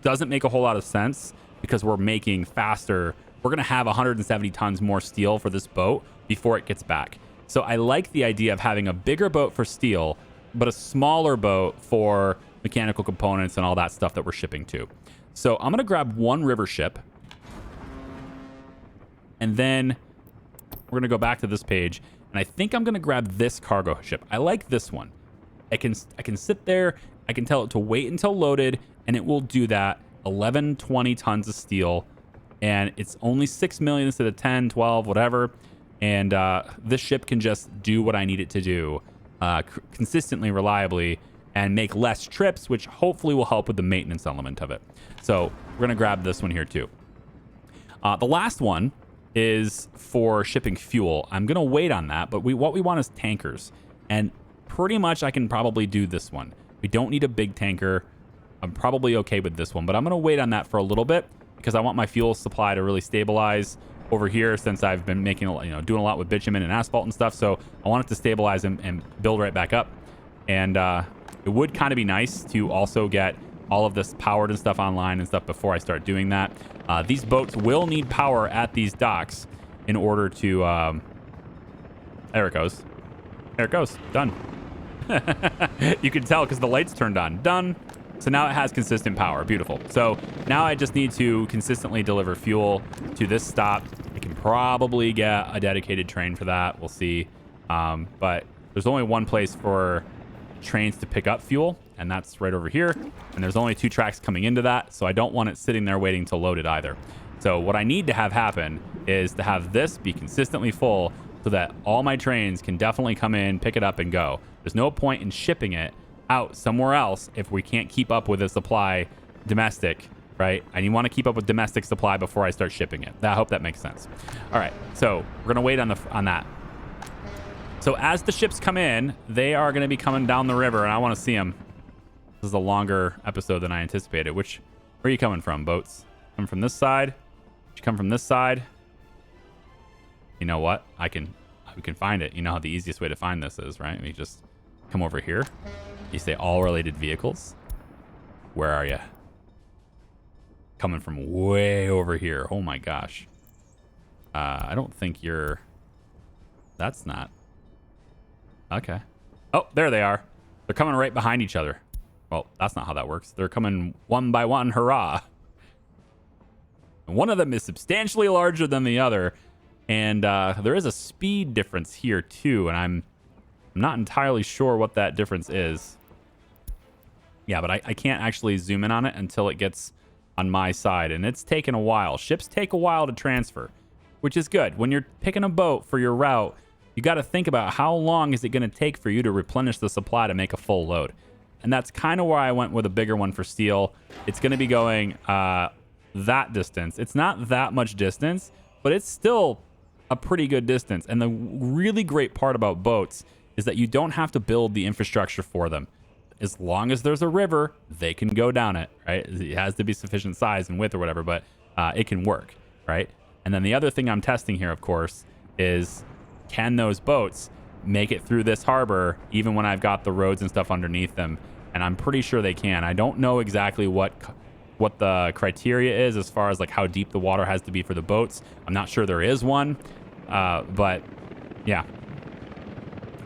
doesn't make a whole lot of sense because we're making faster. We're going to have 170 tons more steel for this boat before it gets back. So I like the idea of having a bigger boat for steel, but a smaller boat for mechanical components and all that stuff that we're shipping to. So I'm going to grab one river ship. And then we're going to go back to this page. And I think I'm going to grab this cargo ship. I like this one. I can sit there. I can tell it to wait until loaded. And it will do that. 20 tons of steel. And it's only 6 million instead of 10, 12, whatever. And this ship can just do what I need it to do consistently, reliably, and make less trips, which hopefully will help with the maintenance element of it. So we're going to grab this one here too. The last one is for shipping fuel. I'm going to wait on that, but what we want is tankers. And pretty much I can probably do this one. We don't need a big tanker. I'm probably okay with this one, but I'm going to wait on that for a little bit because I want my fuel supply to really stabilize over here since I've been making, doing a lot with bitumen and asphalt and stuff. So I want it to stabilize and build right back up. And it would kind of be nice to also get all of this powered and stuff online and stuff before I start doing that. These boats will need power at these docks in order to... there it goes. There it goes. Done. You can tell because the lights turned on. Done. So now it has consistent power. Beautiful. So now I just need to consistently deliver fuel to this stop. I can probably get a dedicated train for that. We'll see. But there's only one place for trains to pick up fuel, and that's right over here. And there's only 2 tracks coming into that, so I don't want it sitting there waiting to load it either. So what I need to have happen is to have this be consistently full so that all my trains can definitely come in, pick it up, and go. There's no point in shipping it out somewhere else if we can't keep up with the supply domestic, right? And you want to keep up with domestic supply before I start shipping it. I hope that makes sense. All right, so we're going to wait on that. So as the ships come in, they are going to be coming down the river, and I want to see them. This is a longer episode than I anticipated. Where are you coming from, boats? Coming from this side? You come from this side? You know what? We can find it. You know how the easiest way to find this is, right? We just come over here. You say all related vehicles. Where are you? Coming from way over here. Oh my gosh. I don't think you're... That's not... Okay. Oh, there they are. They're coming right behind each other. Well, that's not how that works. They're coming one by one. Hurrah. And one of them is substantially larger than the other. And there is a speed difference here too. And I'm not entirely sure what that difference is. Yeah, but I can't actually zoom in on it until it gets on my side. And it's taken a while. Ships take a while to transfer. which is good. When you're picking a boat for your route, you got to think about how long is it going to take for you to replenish the supply to make a full load. And that's kind of where I went with a bigger one for steel. It's going to be going that distance. It's not that much distance, but it's still a pretty good distance. And the really great part about boats is that you don't have to build the infrastructure for them. As long as there's a river, they can go down it, right? It has to be sufficient size and width or whatever, but it can work, right? And then the other thing I'm testing here, of course, is can those boats make it through this harbor even when I've got the roads and stuff underneath them? And I'm pretty sure they can. I don't know exactly what the criteria is as far as like how deep the water has to be for the boats. I'm not sure there is one, but yeah,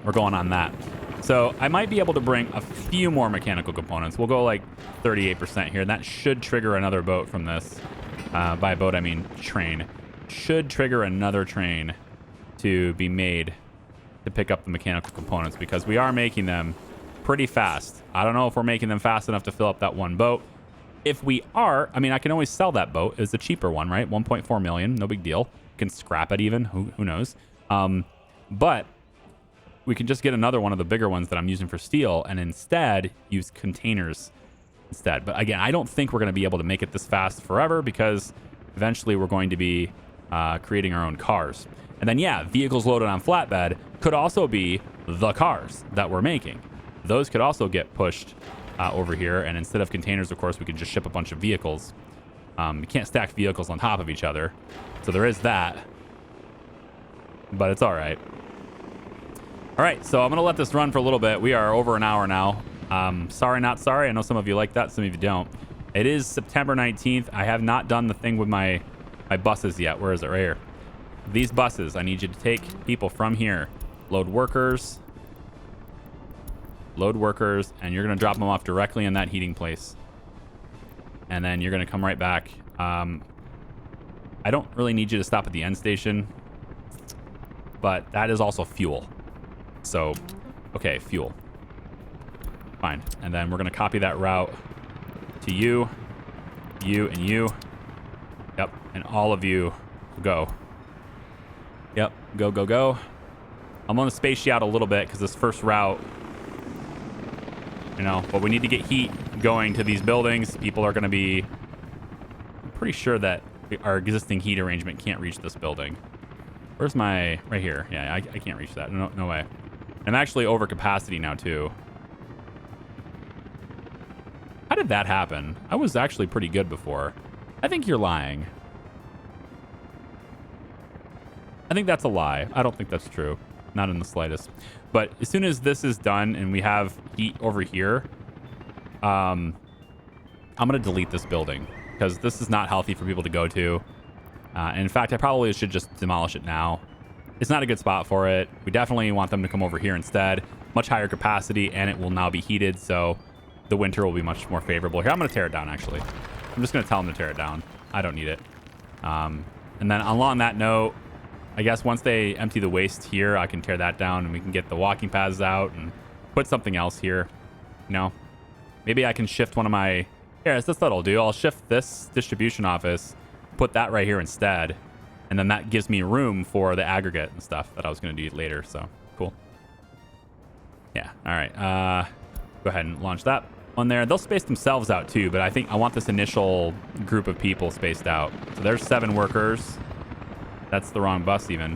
we're going on that. So I might be able to bring a few more mechanical components. We'll go like 38% here. That should trigger another boat from this. By boat, I mean train. Should trigger another train to be made to pick up the mechanical components because we are making them pretty fast. I don't know if we're making them fast enough to fill up that one boat. If we are, I mean, I can always sell that boat. It's a cheaper one, right? 1.4 million, no big deal. Can scrap it even, who knows? But we can just get another one of the bigger ones that I'm using for steel and instead use containers instead. But again, I don't think we're going to be able to make it this fast forever because eventually we're going to be creating our own cars. And then, yeah, vehicles loaded on flatbed could also be the cars that we're making. Those could also get pushed over here. And instead of containers, of course, we could just ship a bunch of vehicles. You can't stack vehicles on top of each other. So there is that. But it's all right. All right, so I'm going to let this run for a little bit. We are over an hour now. Sorry, not sorry. I know some of you like that. Some of you don't. It is September 19th. I have not done the thing with my buses yet. Where is it? Right here. These buses, I need you to take people from here. Load workers, and you're going to drop them off directly in that heating place. And then you're going to come right back. I don't really need you to stop at the end station, but that is also fuel. So, okay, fuel. Fine. And then we're going to copy that route to you, and you. Yep. And all of you go. Yep. Go, go, go. I'm going to space you out a little bit because this first route, you know, but we need to get heat going to these buildings. People are going to be... I'm pretty sure that our existing heat arrangement can't reach this building. Where's my... Right here. Yeah, I can't reach that. No way. I'm actually over capacity now, too. How did that happen? I was actually pretty good before. I think you're lying. I think that's a lie. I don't think that's true. Not in the slightest. But as soon as this is done and we have heat over here, I'm going to delete this building because this is not healthy for people to go to. And in fact, I probably should just demolish it now. It's not a good spot for it. We definitely want them to come over here instead. Much higher capacity, and it will now be heated, so the winter will be much more favorable. Here, I'm going to tear it down, actually. I'm just going to tell them to tear it down. I don't need it. And then along that note, I guess once they empty the waste here, I can tear that down, and we can get the walking paths out and put something else here. You know, maybe I can shift one of my... Here, that's what I'll do. I'll shift this distribution office, put that right here instead. And then that gives me room for the aggregate and stuff that I was going to do later. So, cool. Yeah. All right. Go ahead and launch that one there. They'll space themselves out too, but I think I want this initial group of people spaced out. So there's 7 workers. That's the wrong bus even.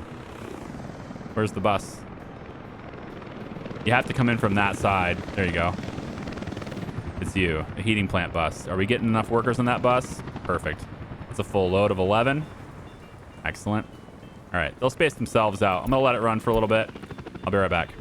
Where's the bus? You have to come in from that side. There you go. It's you. A heating plant bus. Are we getting enough workers on that bus? Perfect. It's a full load of 11. Excellent. All right, they'll space themselves out. I'm going to let it run for a little bit. I'll be right back.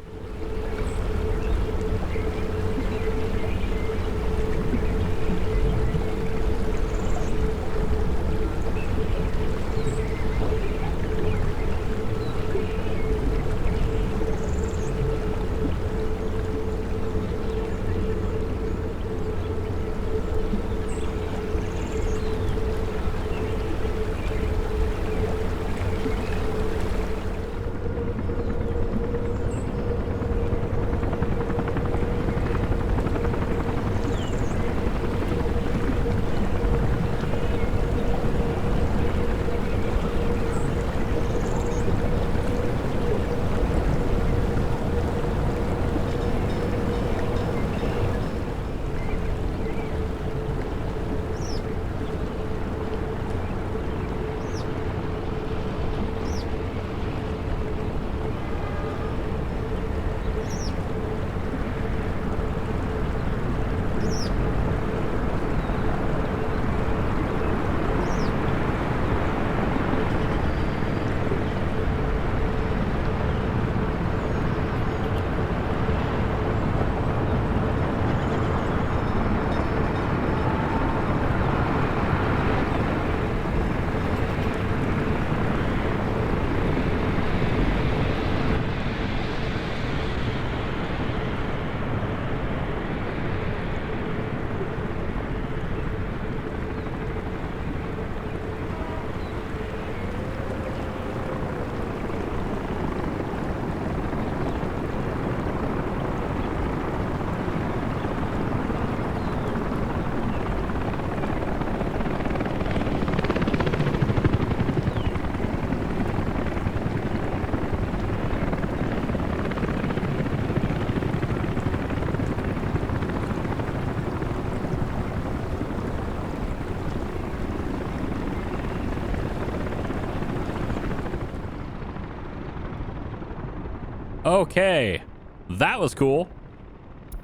Okay, that was cool.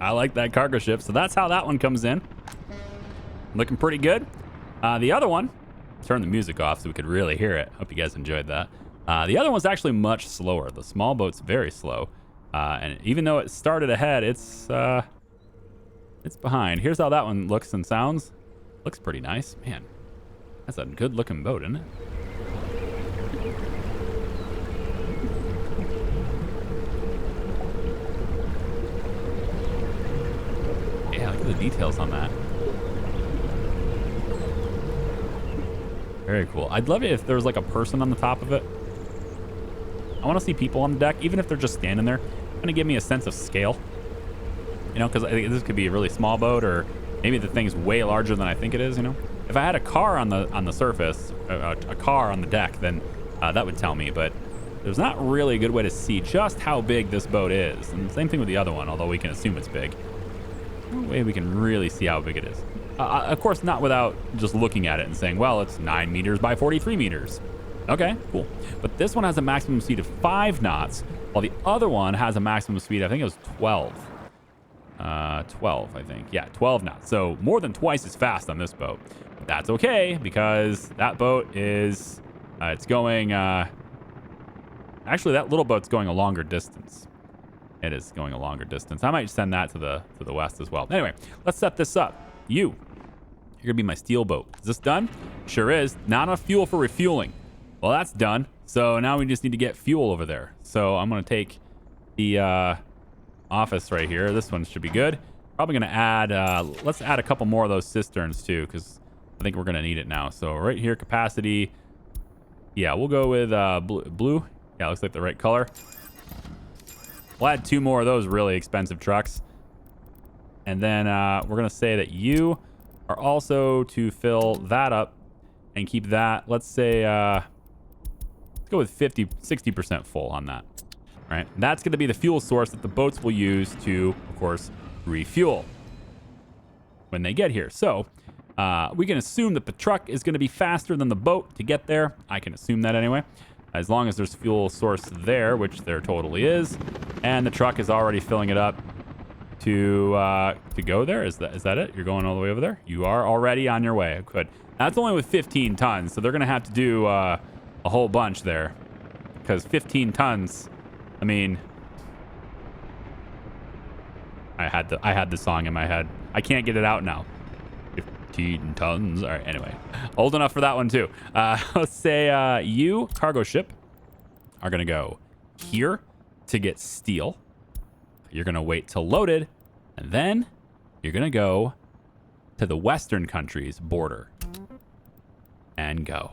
I like that cargo ship. So that's how that one comes in. Looking pretty good. The other one, turn the music off so we could really hear it. Hope you guys enjoyed that. The other one's actually much slower. The small boat's very slow. And even though it started ahead, it's behind. Here's how that one looks and sounds. Looks pretty nice. Man, that's a good looking boat, isn't it? Yeah, look at the details on that. Very cool. I'd love it if there was like a person on the top of it. I want to see people on the deck, even if they're just standing there. Kind of give me a sense of scale. You know, because I think this could be a really small boat, or maybe the thing's way larger than I think it is. You know, if I had a car on the surface, a car on the deck, then that would tell me. But there's not really a good way to see just how big this boat is. And same thing with the other one, although we can assume it's big. No way we can really see how big it is. Of course, not without just looking at it and saying, well, it's 9 meters by 43 meters. Okay, cool. But this one has a maximum speed of 5 knots, while the other one has a maximum speed, I think it was 12. 12, I think. Yeah, 12 knots. So more than twice as fast on this boat. But that's okay, because that boat is, it's going, actually, that little boat's going a longer distance. It is going a longer distance. I might send that to the west as well. Anyway, let's set this up. You're gonna be my steel boat. Is this done? Sure is. Not enough fuel for refueling. Well, that's done. So now we just need to get fuel over there. So I'm gonna take the office right here. This one should be good. Probably gonna add, let's add a couple more of those cisterns too, because I think we're gonna need it now. So right here, capacity. Yeah, we'll go with blue. Yeah, looks like the right color. We'll add 2 more of those really expensive trucks. And then we're going to say that you are also to fill that up and keep that, let's say, let's go with 60% full on that. All right. That's going to be the fuel source that the boats will use to, of course, refuel when they get here. So we can assume that the truck is going to be faster than the boat to get there. I can assume that anyway, as long as there's fuel source there, which there totally is. And the truck is already filling it up to go there. Is that it? You're going all the way over there? You are already on your way. Good. That's only with 15 tons, so they're gonna have to do a whole bunch there, because 15 tons. I mean, I had the song in my head. I can't get it out now. 15 tons. All right. Anyway, old enough for that one too. Let's say you cargo ship are gonna go here to get steel. You're going to wait till loaded, and then you're going to go to the Western countries border and go.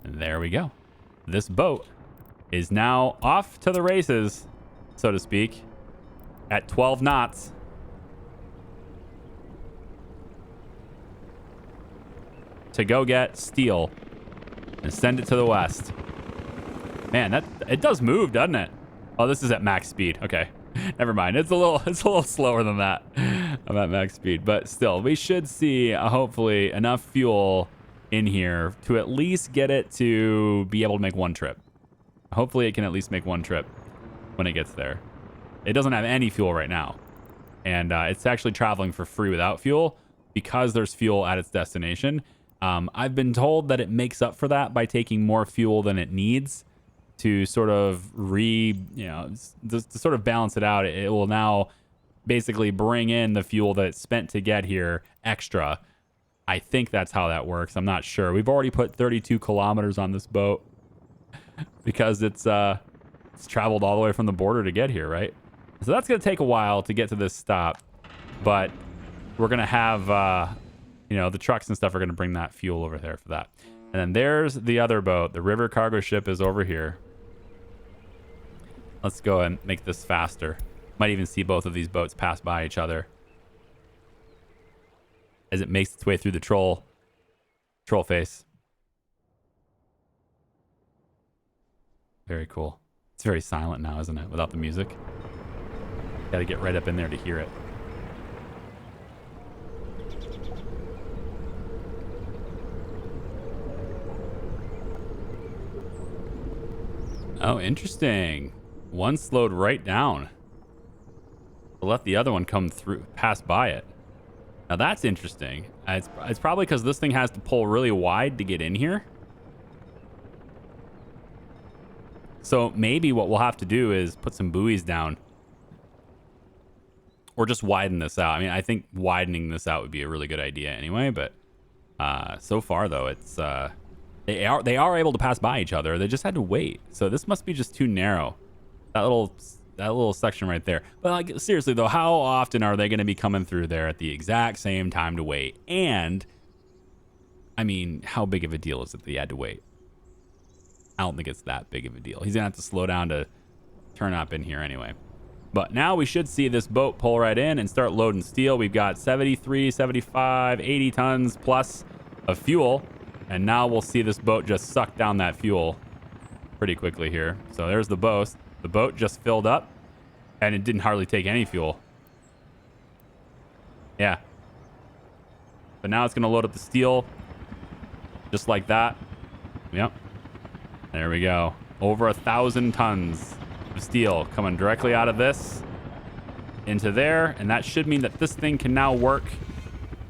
And there we go. This boat is now off to the races, so to speak, at 12 knots. To go get steel and send it to the west. Man, it does move, doesn't it? Oh, this is at max speed. Okay. Never mind. It's a little slower than that. I'm at max speed, but still, we should see hopefully enough fuel in here to at least get it to be able to make one trip. Hopefully, it can at least make one trip when it gets there. It doesn't have any fuel right now, and it's actually traveling for free without fuel because there's fuel at its destination. I've been told that it makes up for that by taking more fuel than it needs to sort of to sort of balance it out. It will now basically bring in the fuel that it's spent to get here extra. I think that's how that works. I'm not sure. We've already put 32 kilometers on this boat because it's traveled all the way from the border to get here, right? So that's going to take a while to get to this stop, but we're going to have, the trucks and stuff are going to bring that fuel over there for that. And then there's the other boat. The river cargo ship is over here. Let's go and make this faster. Might even see both of these boats pass by each other as it makes its way through the troll face. Very cool. It's very silent now, isn't it? Without the music. Got to get right up in there to hear it. Oh, interesting. One slowed right down to let the other one come through, pass by it. Now that's interesting. It's probably because this thing has to pull really wide to get in here. So maybe what we'll have to do is put some buoys down. Or just widen this out. I mean, I think widening this out would be a really good idea anyway, but so far though, it's they are able to pass by each other. They just had to wait. So this must be just too narrow. That little section right there. But like seriously though, how often are they going to be coming through there at the exact same time to wait? And I mean, how big of a deal is it that he had to wait? I don't think it's that big of a deal. He's gonna have to slow down to turn up in here anyway. But now we should see this boat pull right in and start loading steel. We've got 73, 75, 80 tons plus of fuel. And now we'll see this boat just suck down that fuel pretty quickly here. So there's the boat. The boat just filled up and it didn't hardly take any fuel. Yeah. But now it's going to load up the steel just like that. Yep. There we go. Over 1,000 tons of steel coming directly out of this into there. And that should mean that this thing can now work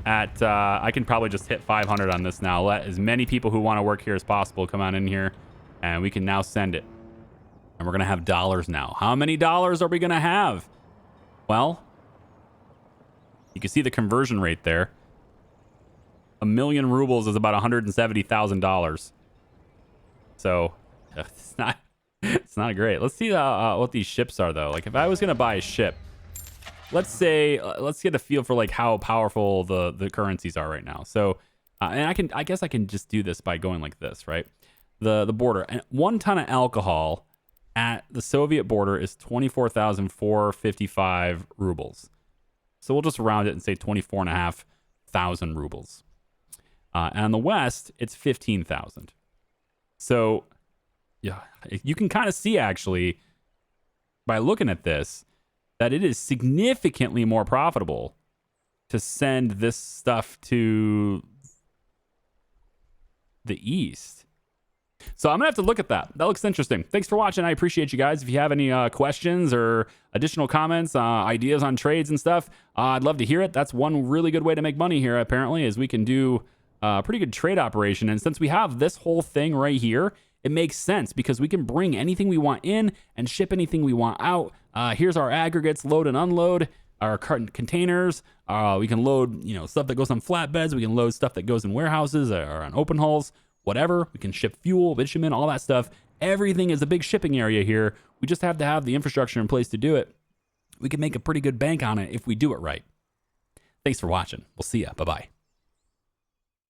at, I can probably just hit 500 on this now. Let as many people who want to work here as possible come on in here and we can now send it. And we're going to have dollars now. How many dollars are we going to have? Well, you can see the conversion rate there. 1,000,000 rubles is about $170,000. So it's not great. Let's see what these ships are though. Like if I was going to buy a ship, let's say, let's get a feel for like how powerful the currencies are right now. So, and I guess I can just do this by going like this, right? The border, and 1 ton of alcohol at the Soviet border is 24,455 rubles. So we'll just round it and say 24,500 rubles. And on the West, it's 15,000. So yeah, you can kind of see actually by looking at this that it is significantly more profitable to send this stuff to the East. So I'm gonna have to look at that. That looks interesting. Thanks for watching. I appreciate you guys. If you have any questions or additional comments, ideas on trades and stuff, I'd love to hear it. That's one really good way to make money here, apparently, is we can do a pretty good trade operation. And since we have this whole thing right here, it makes sense because we can bring anything we want in and ship anything we want out. Here's our aggregates, load and unload, our carton containers. We can load, stuff that goes on flatbeds. We can load stuff that goes in warehouses or on open hulls. Whatever. We can ship fuel, bitumen, all that stuff. Everything is a big shipping area here. We just have to have the infrastructure in place to do it. We can make a pretty good bank on it if we do it right. Thanks for watching. We'll see ya. Bye-bye.